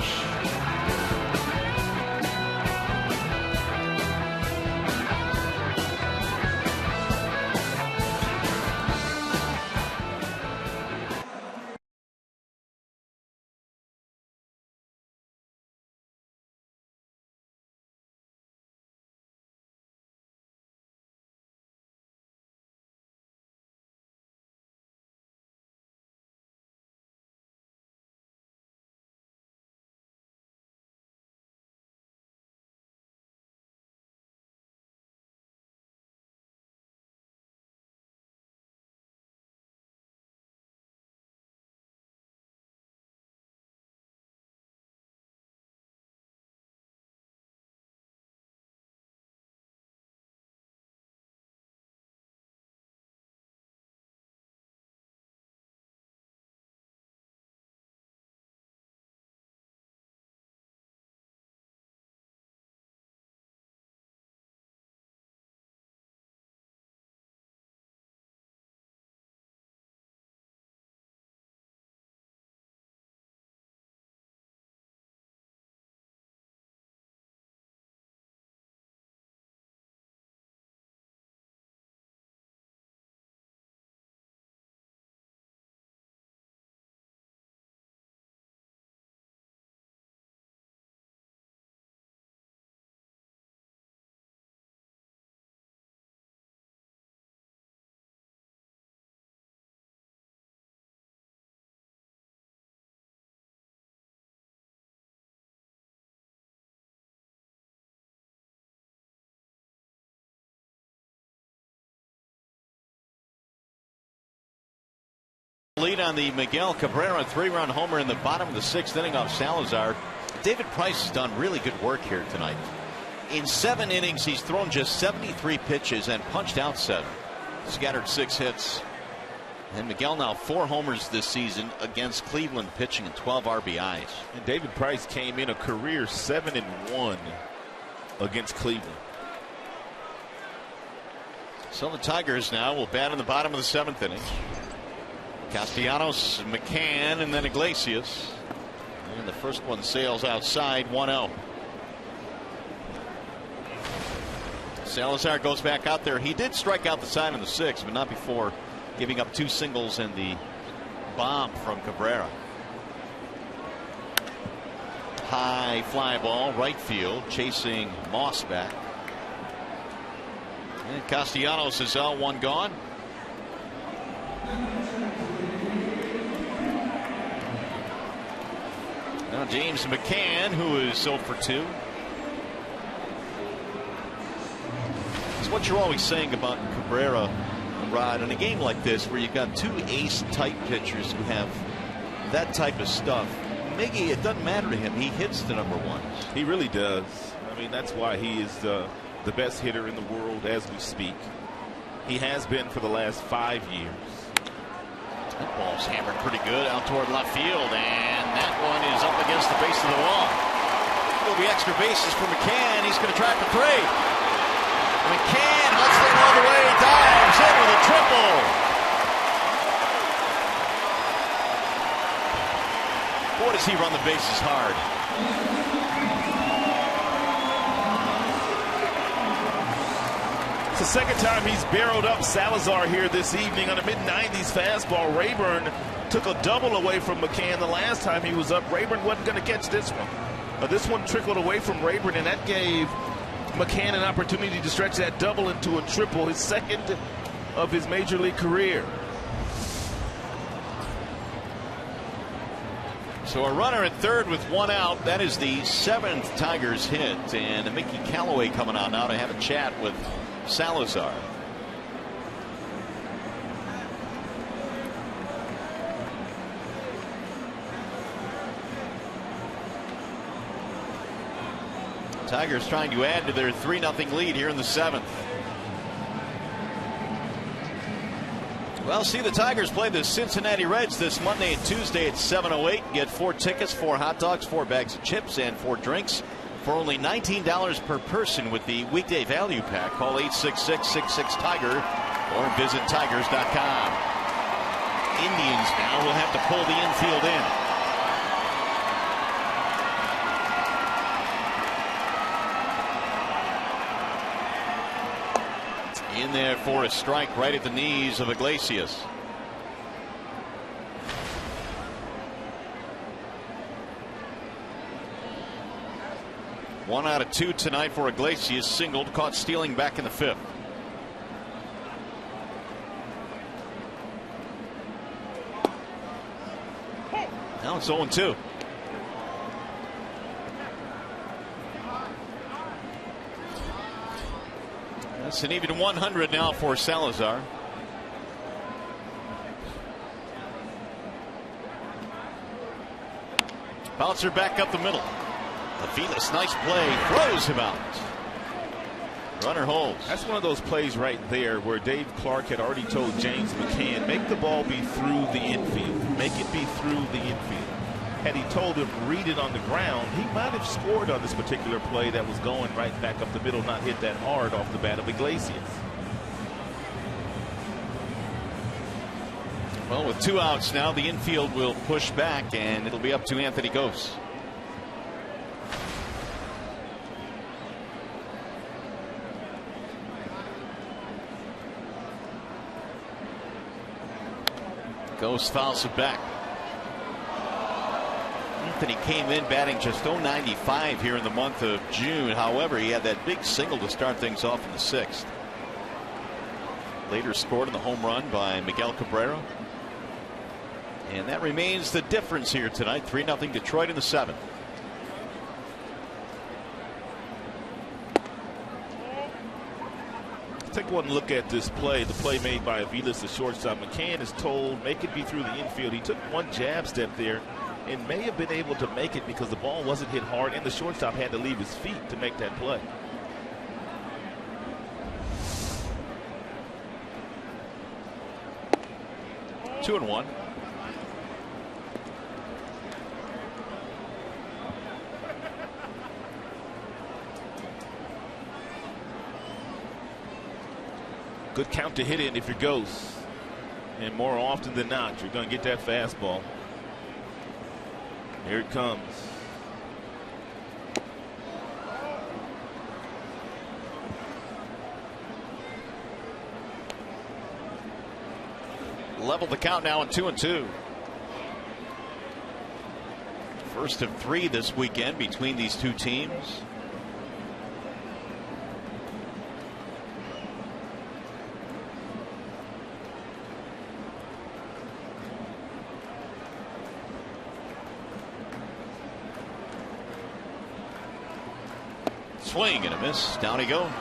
Lead on the Miguel Cabrera 3-run homer in the bottom of the 6th inning off Salazar. David Price has done really good work here tonight. In 7 innings, he's thrown just 73 pitches and punched out 7. Scattered 6 hits. And Miguel now 4 homers this season against Cleveland pitching and 12 RBIs. And David Price came in a career 7-1 against Cleveland. So the Tigers now will bat in the bottom of the 7th inning. Castellanos, McCann, and then Iglesias. And the first one sails outside, 1-0. Salazar goes back out there. He did strike out the side of the 6th, but not before giving up 2 singles and the bomb from Cabrera. High fly ball, right field, chasing Moss back. And Castellanos is out, 1 gone. Now James McCann, who is 0 for 2. It's what you're always saying about Cabrera, Rod, in a game like this where you've got 2 ace-type pitchers who have that type of stuff. Miggy, it doesn't matter to him. He hits the number 1s. He really does. I mean, that's why he is the best hitter in the world as we speak. He has been for the last 5 years. That ball's hammered pretty good out toward left field, and that one is up against the base of the wall. Will be extra bases for McCann. He's going to try for 3. McCann hustling all the way, dives in with a triple. Boy, does he run the bases hard. It's the second time he's barreled up Salazar here this evening on a mid-90s fastball. Rayburn took a double away from McCann the last time he was up. Rayburn wasn't going to catch this one. But this one trickled away from Rayburn, and that gave McCann an opportunity to stretch that double into a triple, his 2nd of his major league career. So a runner at 3rd with 1 out. That is the 7th Tigers hit. And Mickey Callaway coming on now to have a chat with Salazar. Tigers trying to add to their 3-0 lead here in the 7th. Well, see the Tigers play the Cincinnati Reds this Monday and Tuesday at 7:08. Get 4 tickets, 4 hot dogs, 4 bags of chips, and 4 drinks for only $19 per person with the weekday value pack. Call 866-66-TIGER or visit tigers.com. Indians now will have to pull the infield in. In there for a strike right at the knees of Iglesias. One out of 2 tonight for Iglesias. Singled, caught stealing back in the 5th. Now it's 0-2. That's an even 100 now for Salazar. Bouncer back up the middle. Aviles, nice play, throws him out. Runner holds. That's one of those plays right there where Dave Clark had already told James McCann, make the ball be through the infield. Make it be through the infield. Had he told him read it on the ground, he might have scored on this particular play that was going right back up the middle, not hit that hard off the bat of Iglesias. Well, with 2 outs now, the infield will push back, and it'll be up to Anthony Gose. Gose fouls it back. Anthony came in batting just .095 here in the month of June. However, he had that big single to start things off in the 6th. Later scored in the home run by Miguel Cabrera. And that remains the difference here tonight. 3-0 Detroit in the 7th. take one look at this play. The play made by Aviles, the shortstop. McCann is told, make it be through the infield. He took one jab step there and may have been able to make it because the ball wasn't hit hard and the shortstop had to leave his feet to make that play. 2-1. Good count to hit in if you're Ghost. And more often than not, you're going to get that fastball. Here it comes. Level the count now at 2-2. First of 3 this weekend between these two teams. Swing and a miss. Down he goes.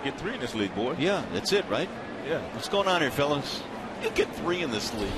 Get 3 in this league, boy. Yeah, that's it, right? Yeah. What's going on here, fellas? You get 3 in this league.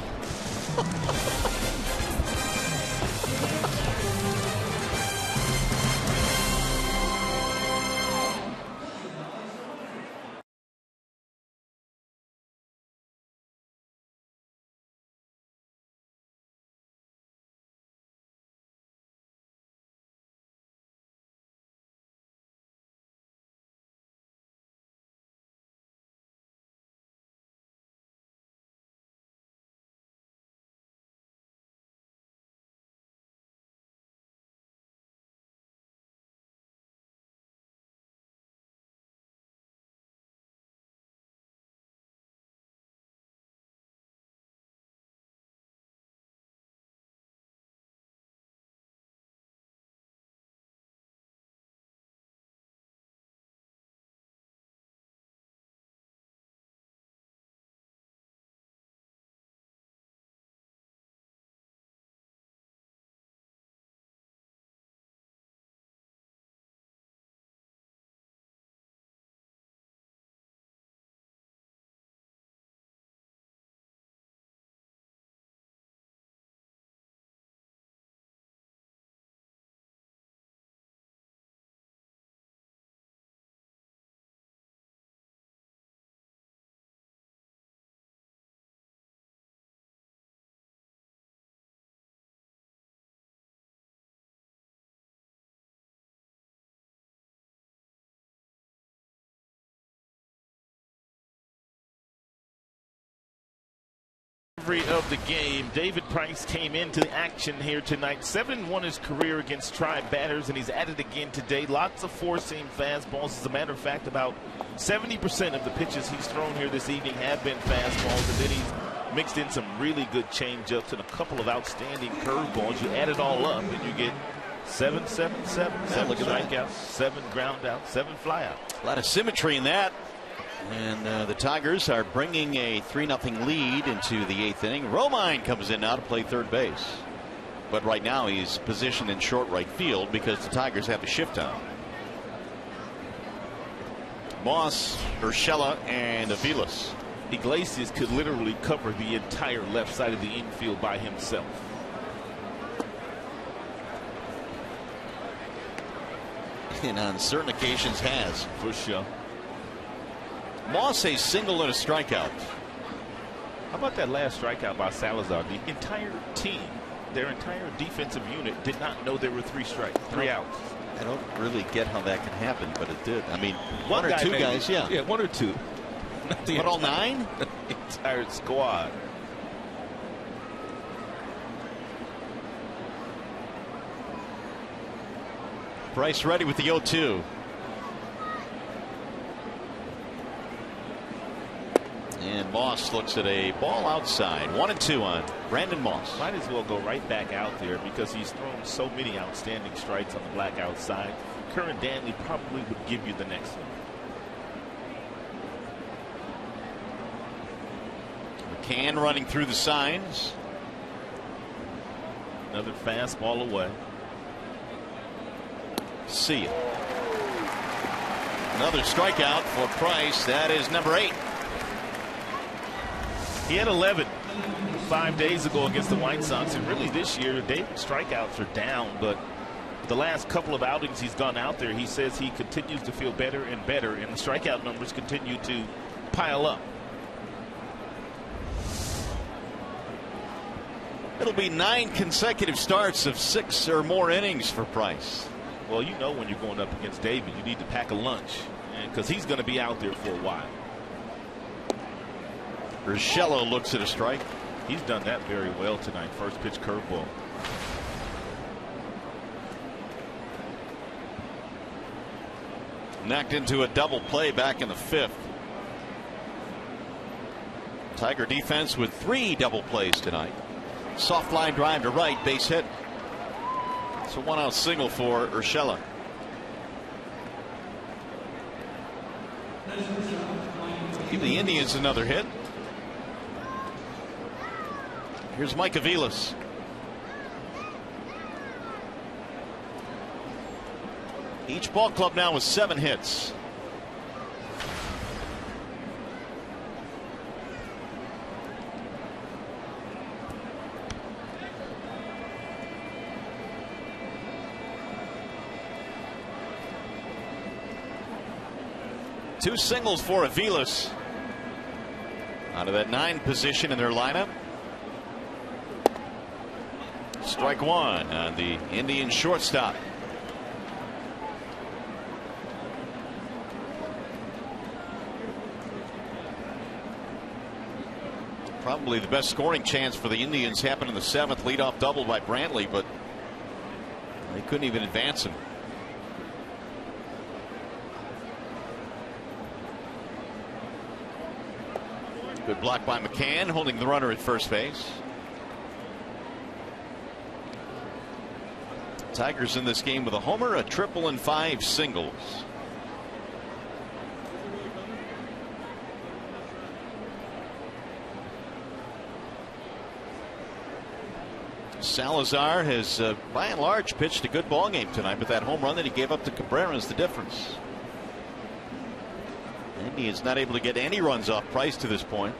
Of the game, David Price came into the action here tonight. 7-1 his career against Tribe batters, and he's at it again today. Lots of four-seam fastballs. As a matter of fact, about 70% of the pitches he's thrown here this evening have been fastballs, and then he's mixed in some really good changeups and a couple of outstanding curveballs. You add it all up, and you get 7, 7, 7. 7 strikeouts, 7 ground outs, 7 flyouts. A lot of symmetry in that. And the Tigers are bringing a 3-0 lead into the 8th inning. Romine comes in now to play third base. But right now he's positioned in short right field because the Tigers have a shift on. Moss, Urshela, and Aviles. Iglesias could literally cover the entire left side of the infield by himself. And on certain occasions has. For sure. Moss a single and a strikeout. How about that last strikeout by Salazar? The entire team, their entire defensive unit did not know there were 3 outs. I don't really get how that can happen, but it did. I mean, one or two guys, yeah. Yeah, 1 or 2. But all 9? The entire squad. Bryce ready with the 0-2. And Moss looks at a ball outside. 1-2 on Brandon Moss. Might as well go right back out there because he's thrown so many outstanding strikes on the black outside. Curran Danley probably would give you the next one. McCann running through the signs. Another fastball away. See ya. Another strikeout for Price. That is number 8. He had 11 5 days ago against the White Sox, and really this year, David's strikeouts are down, but the last couple of outings he's gone out there, he says he continues to feel better and better, and the strikeout numbers continue to pile up. It'll be 9 consecutive starts of 6 or more innings for Price. Well, you know when you're going up against David, you need to pack a lunch, because he's going to be out there for a while. Urshela looks at a strike. He's done that very well tonight. First pitch curveball. Knocked into a double play back in the 5th. Tiger defense with 3 double plays tonight. Soft line drive to right, base hit. It's a 1-out single for Urshela. Give the Indians another hit. Here's Mike Aviles. Each ball club now with 7 hits. Two singles for Aviles. Out of that 9 position in their lineup. Strike 1 on the Indian shortstop. Probably the best scoring chance for the Indians happened in the 7th. Leadoff double by Brantley, but they couldn't even advance him. Good block by McCann, holding the runner at first base. Tigers in this game with a homer, a triple, and 5 singles. Salazar has by and large pitched a good ball game tonight, but that home run that he gave up to Cabrera is the difference. Indians not able to get any runs off Price to this point.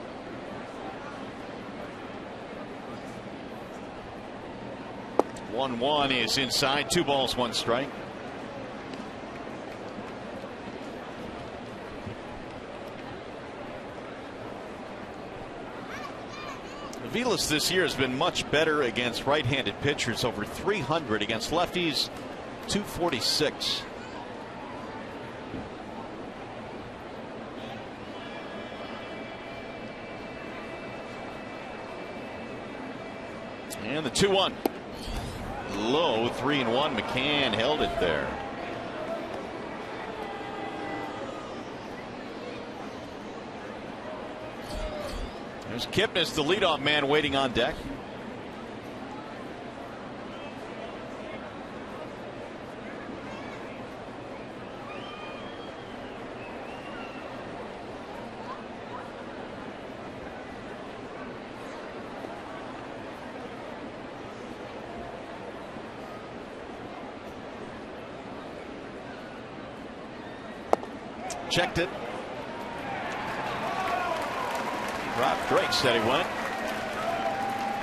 One is inside, 2 balls, 1 strike. Aviles this year has been much better against right-handed pitchers, over 300 against lefties, 246. And the 2-1. Low, 3-1. McCann held it there. There's Kipnis, the leadoff man, waiting on deck. Checked it. Rob Drake said he went.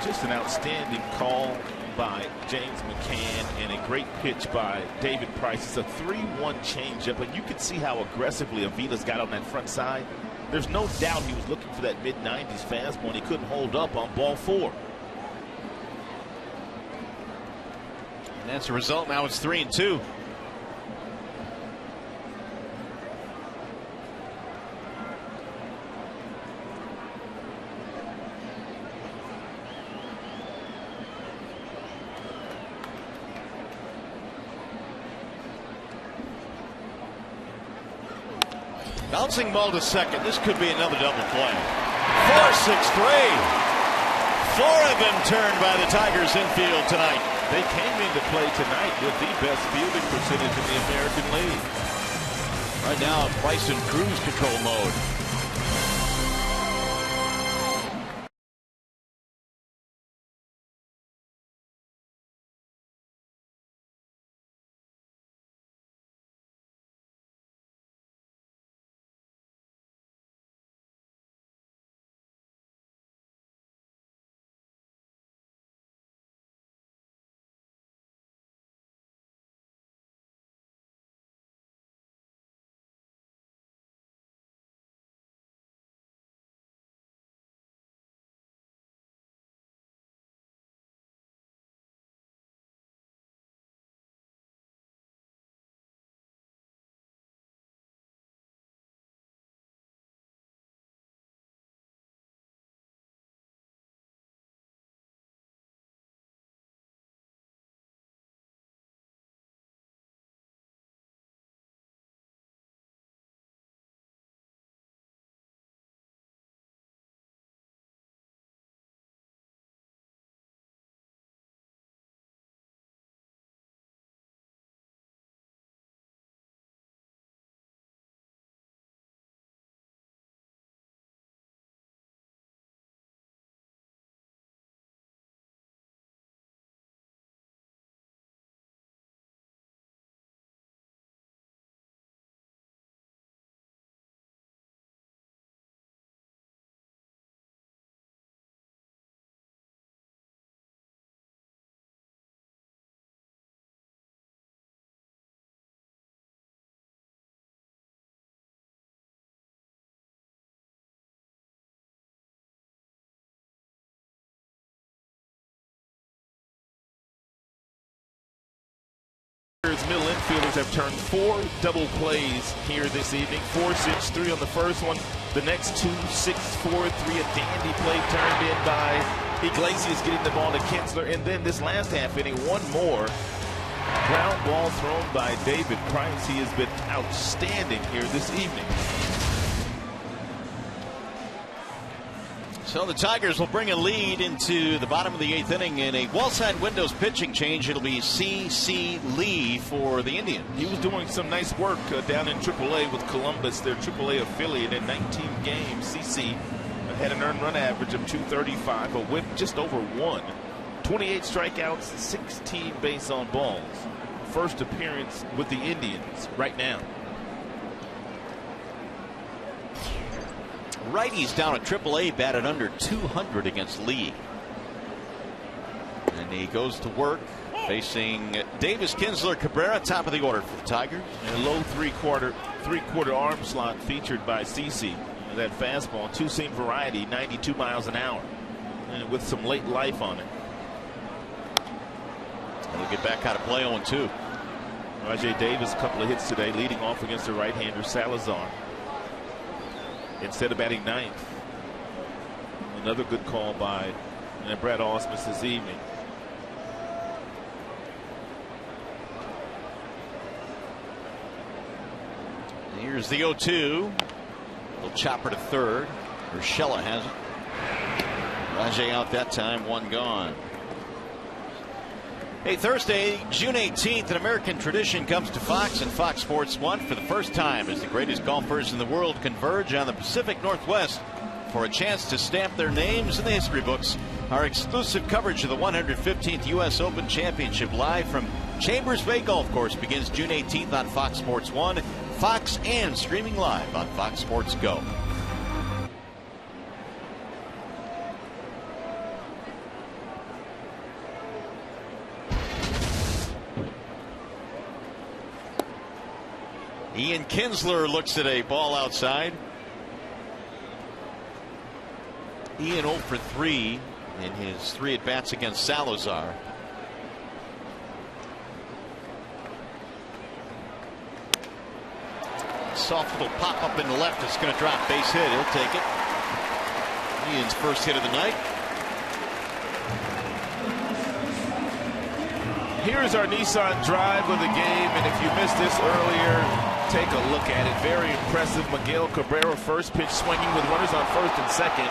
Just an outstanding call by James McCann and a great pitch by David Price. It's a 3-1 changeup, but you can see how aggressively Aviles got on that front side. There's no doubt he was looking for that mid-90s fastball, and he couldn't hold up on ball 4. And that's the result. Now it's 3-2. Bouncing ball to second. This could be another double play. 4-6-3. 4 of them turned by the Tigers infield tonight. They came into play tonight with the best fielding percentage in the American League. Right now, Price in cruise control mode. Tigers' middle infielders have turned 4 double plays here this evening. 4-6-3 on the first one. The next 2, 6-4-3. A dandy play turned in by Iglesias, getting the ball to Kinsler. And then this last half inning, one more ground ball thrown by David Price. He has been outstanding here this evening. So the Tigers will bring a lead into the bottom of the 8th inning in a wall-side windows pitching change. It'll be C.C. Lee for the Indians. He was doing some nice work down in AAA with Columbus, their AAA affiliate. In 19 games, C.C. had an earned run average of 235, a whip just over 1. 28 strikeouts, 16 base on balls. First appearance with the Indians right now. Righties down at AAA, batted under 200 against Lee. And he goes to work facing Davis, Kinsler, Cabrera, top of the order for the Tigers. And a low three-quarter arm slot featured by CeCe. That fastball, two-seam variety, 92 miles an hour, and with some late life on it. And he'll get back out of play 0-2. Rajay Davis, a couple of hits today, leading off against the right-hander Salazar. Instead of batting 9th. Another good call by Brad Ausmus this evening. Here's the 0-2. Little chopper to third. Urshela has it. Rajay out that time, one gone. Hey, Thursday, June 18th, an American tradition comes to Fox and Fox Sports 1 for the first time as the greatest golfers in the world converge on the Pacific Northwest for a chance to stamp their names in the history books. Our exclusive coverage of the 115th U.S. Open Championship live from Chambers Bay Golf Course begins June 18th on Fox Sports 1, Fox, and streaming live on Fox Sports Go. Ian Kinsler looks at a ball outside. Ian 0 for 3 in his 3 at-bats against Salazar. Soft little pop-up in the left. It's going to drop, base hit. He'll take it. Ian's first hit of the night. Here's our Nissan Drive of the game, and if you missed this earlier, take a look at it. Very impressive. Miguel Cabrera, first pitch swinging with runners on first and second.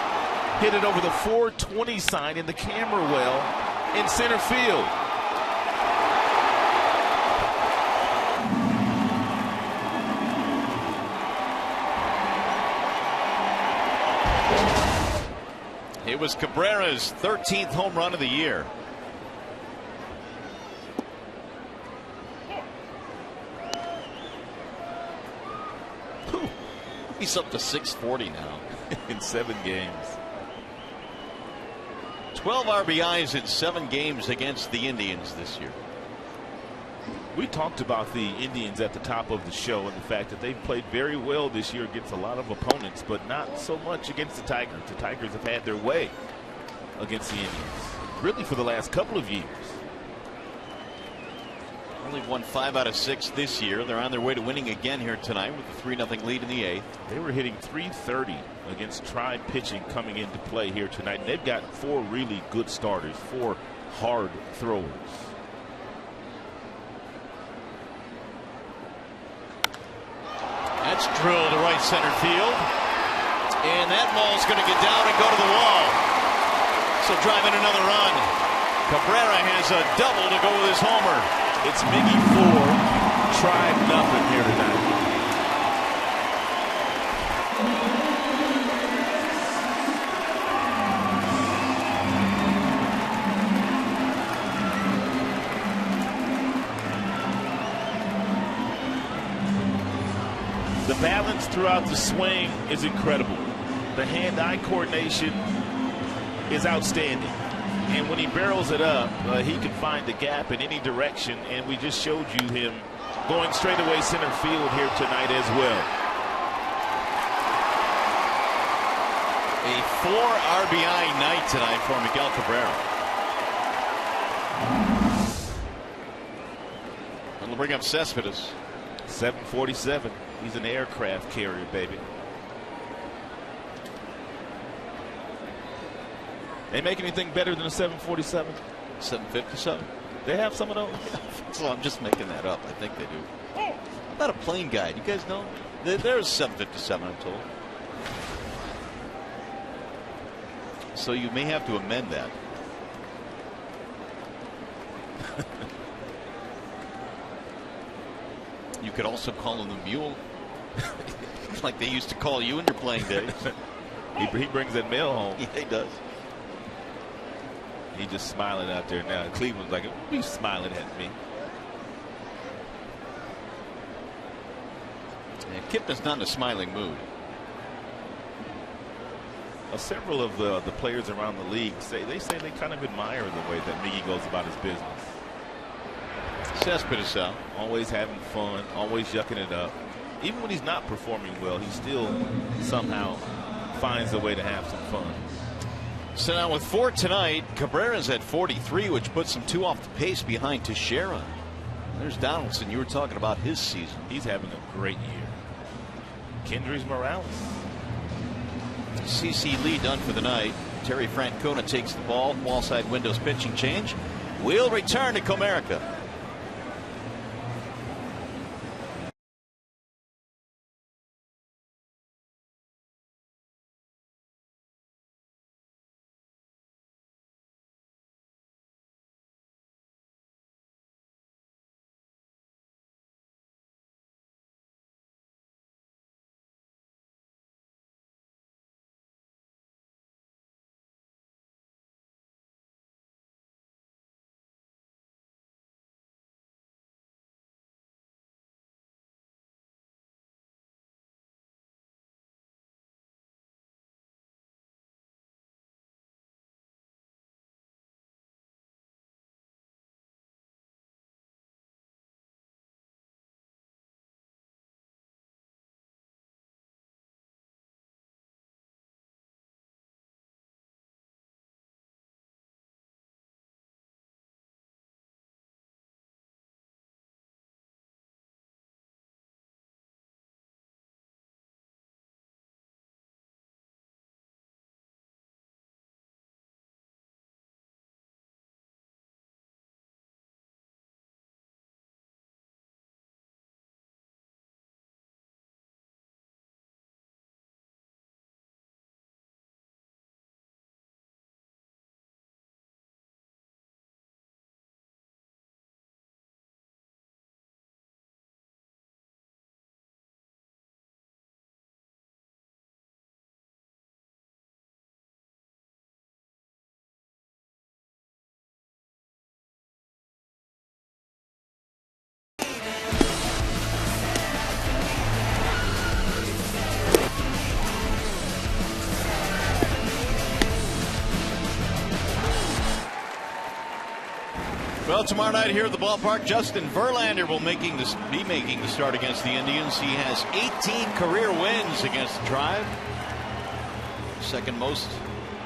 Hit it over the 420 sign in the camera well in center field. It was Cabrera's 13th home run of the year. He's up to 640 now in 7 games. 12 RBIs in 7 games against the Indians this year. We talked about the Indians at the top of the show and the fact that they've played very well this year against a lot of opponents, but not so much against the Tigers. The Tigers have had their way against the Indians, really for the last couple of years. Only won 5 out of 6 this year. They're on their way to winning again here tonight with a 3-0 lead in the 8th. They were hitting .330 against Tribe pitching coming into play here tonight. And they've got 4 really good starters, 4 hard throwers. That's drilled to right center field. And that ball's going to get down and go to the wall. So driving another run. Cabrera has a double to go with his homer. It's Miggy 4, Tribe nothing here tonight. The balance throughout the swing is incredible. The hand-eye coordination is outstanding. And when he barrels it up, he can find the gap in any direction. And we just showed you him going straight away center field here tonight as well. A 4 RBI night tonight for Miguel Cabrera. It'll bring up Cespedes. 747. He's an aircraft carrier, baby. They make anything better than a 747? 757. They have some of those. So I'm just making that up. I think they do. I'm not a plane guy. You guys know? There's 757, I'm told. So you may have to amend that. You could also call him the Mule, like they used to call you in your playing days. He brings that mail home. Yeah, he does. He's just smiling out there now. Cleveland's like, he's smiling at me. Yeah, Kipnis not in a smiling mood. Several of the players around the league say they kind of admire the way that Miggy goes about his business. Cespedes out. Always having fun, always yucking it up. Even when he's not performing well, he still somehow finds a way to have some fun. So now with 4 tonight, Cabrera's at 43, which puts him 2 off the pace behind Teixeira. There's Donaldson. You were talking about his season. He's having a great year. Kendrys Morales. CC Lee done for the night. Terry Francona takes the ball. Wall side windows pitching change. We'll return to Comerica. Well, tomorrow night here at the ballpark, Justin Verlander will be making the start against the Indians. He has 18 career wins against the Tribe. Second most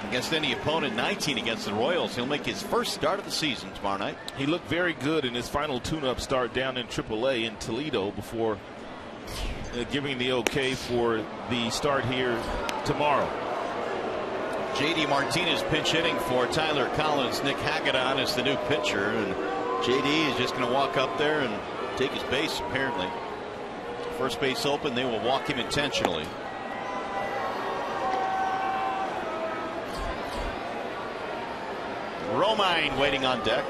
against any opponent, 19 against the Royals. He'll make his first start of the season tomorrow night. He looked very good in his final tune-up start down in AAA in Toledo before giving the okay for the start here tomorrow. J.D. Martinez pinch hitting for Tyler Collins. Nick Hagedorn is the new pitcher, and J.D. is just going to walk up there and take his base, apparently. First base open, they will walk him intentionally. Romine waiting on deck.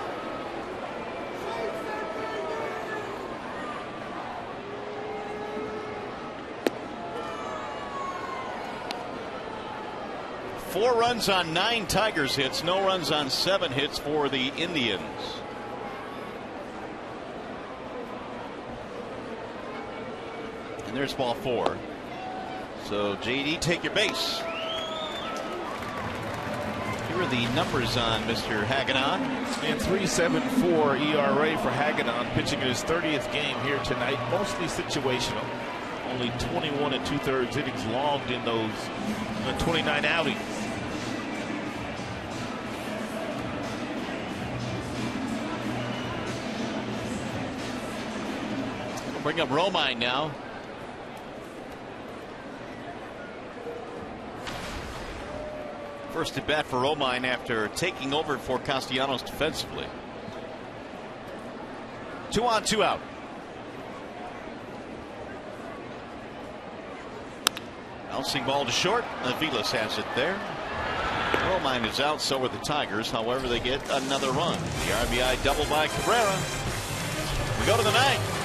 Four runs on 9 Tigers hits, no runs on 7 hits for the Indians. And there's ball 4. So JD, take your base. Here are the numbers on Mr. Hagedorn. And 3.74 ERA for Hagedorn, pitching in his 30th game here tonight. Mostly situational. Only 21 2/3 innings logged in those 29 outings. We'll bring up Romine now. First at bat for Romine after taking over for Castellanos defensively. 2 on, 2 out. Bouncing ball to short. Aviles has it there. Romine is out, so are the Tigers. However, they get another run. The RBI double by Cabrera. We go to the ninth.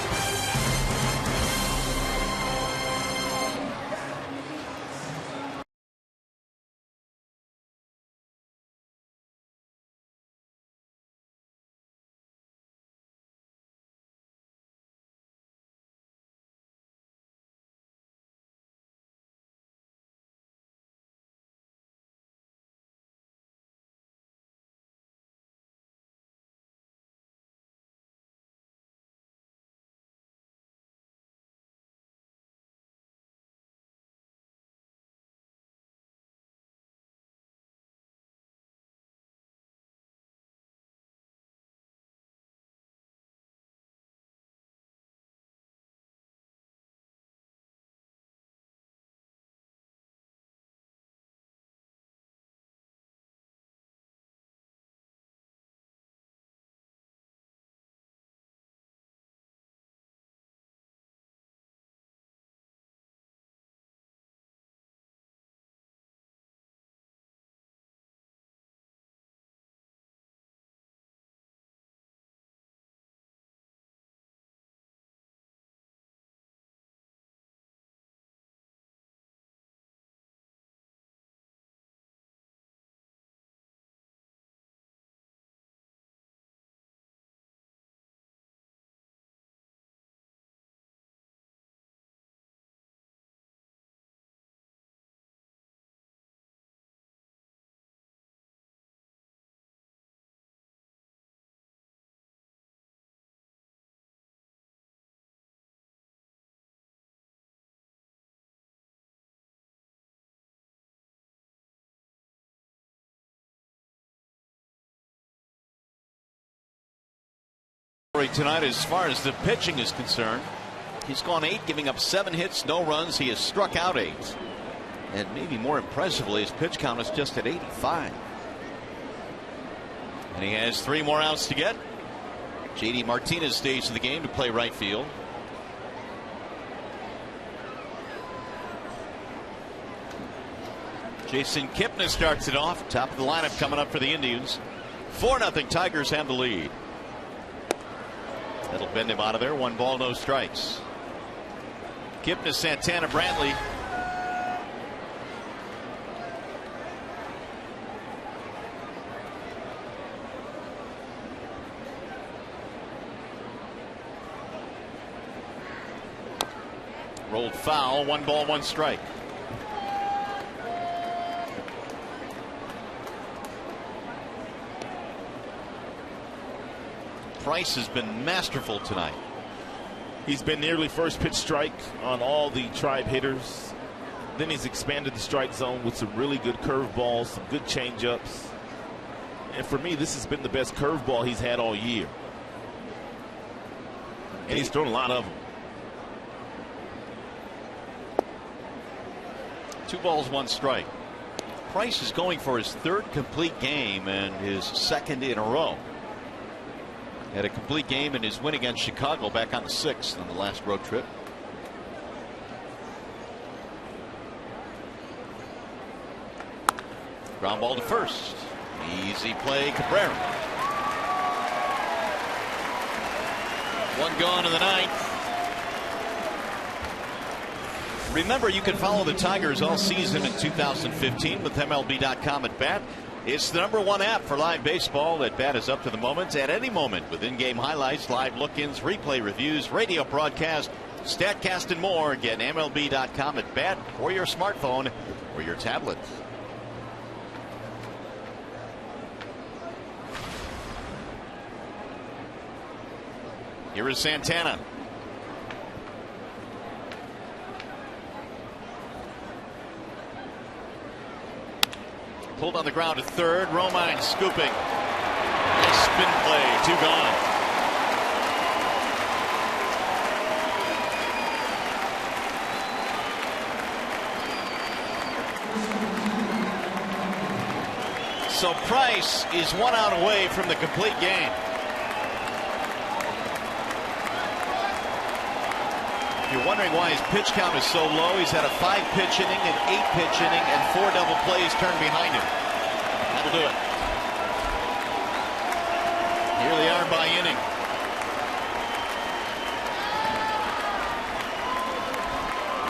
Tonight, as far as the pitching is concerned, he's gone 8, giving up 7 hits, no runs. He has struck out 8, and maybe more impressively, his pitch count is just at 85. And he has 3 more outs to get. JD Martinez stays in the game to play right field. Jason Kipnis starts it off. Top of the lineup coming up for the Indians. 4-0 Tigers have the lead. That'll bend him out of there. 1 ball, no strikes. Kipnis, Santana, Brantley. Rolled foul. 1 ball, 1 strike. Price has been masterful tonight. He's been nearly first pitch strike on all the tribe hitters. Then he's expanded the strike zone with some really good curveballs, some good changeups. And for me, this has been the best curveball he's had all year. And he's thrown a lot of them. 2 balls, 1 strike. Price is going for his 3rd complete game and his 2nd in a row. Had a complete game in his win against Chicago back on the 6th on the last road trip. Ground ball to first. Easy play, Cabrera. 1 gone in the 9th. Remember, you can follow the Tigers all season in 2015 with MLB.com at bat. It's the #1 app for live baseball. At bat is up to the moment, at any moment, with in-game highlights, live look-ins, replay reviews, radio broadcast, StatCast, and more. Get MLB.com at bat for your smartphone or your tablet. Here is Santana. Pulled on the ground at 3rd. Romine scooping. Nice spin play. 2 gone. So Price is 1 out away from the complete game. If you're wondering why his pitch count is so low, he's had a 5-pitch inning, an 8-pitch inning, and 4 double plays turned behind him. That'll do it. Here they are by inning.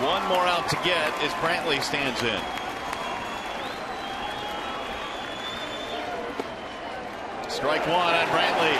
One more out to get as Brantley stands in. Strike one on Brantley.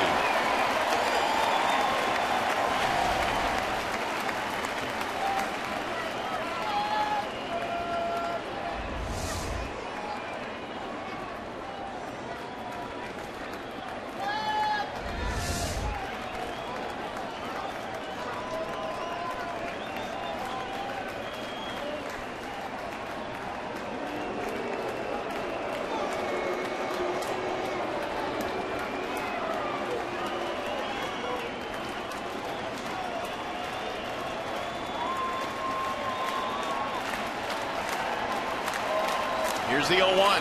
Here's the 0-1.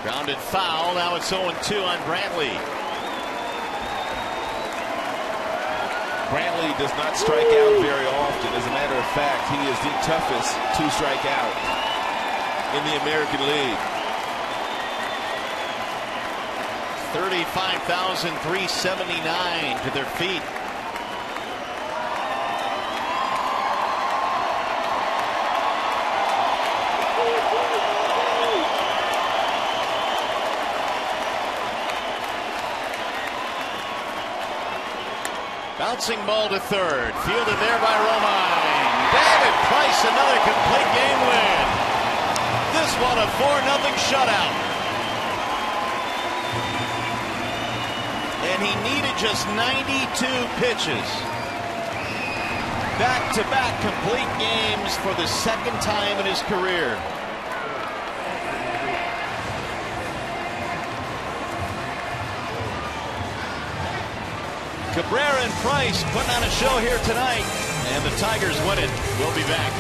Grounded foul. Now it's 0-2 on Brantley. Brantley does not strike out very often. As a matter of fact, he is the toughest to strike out in the American League. 35,379 to their feet. Bouncing ball to third. Fielded there by Romine. David Price, another complete game win. This one a 4-0 shutout. And he needed just 92 pitches. Back-to-back complete games for the second time in his career. Cabrera and Price putting on a show here tonight, and the Tigers win it. We'll be back.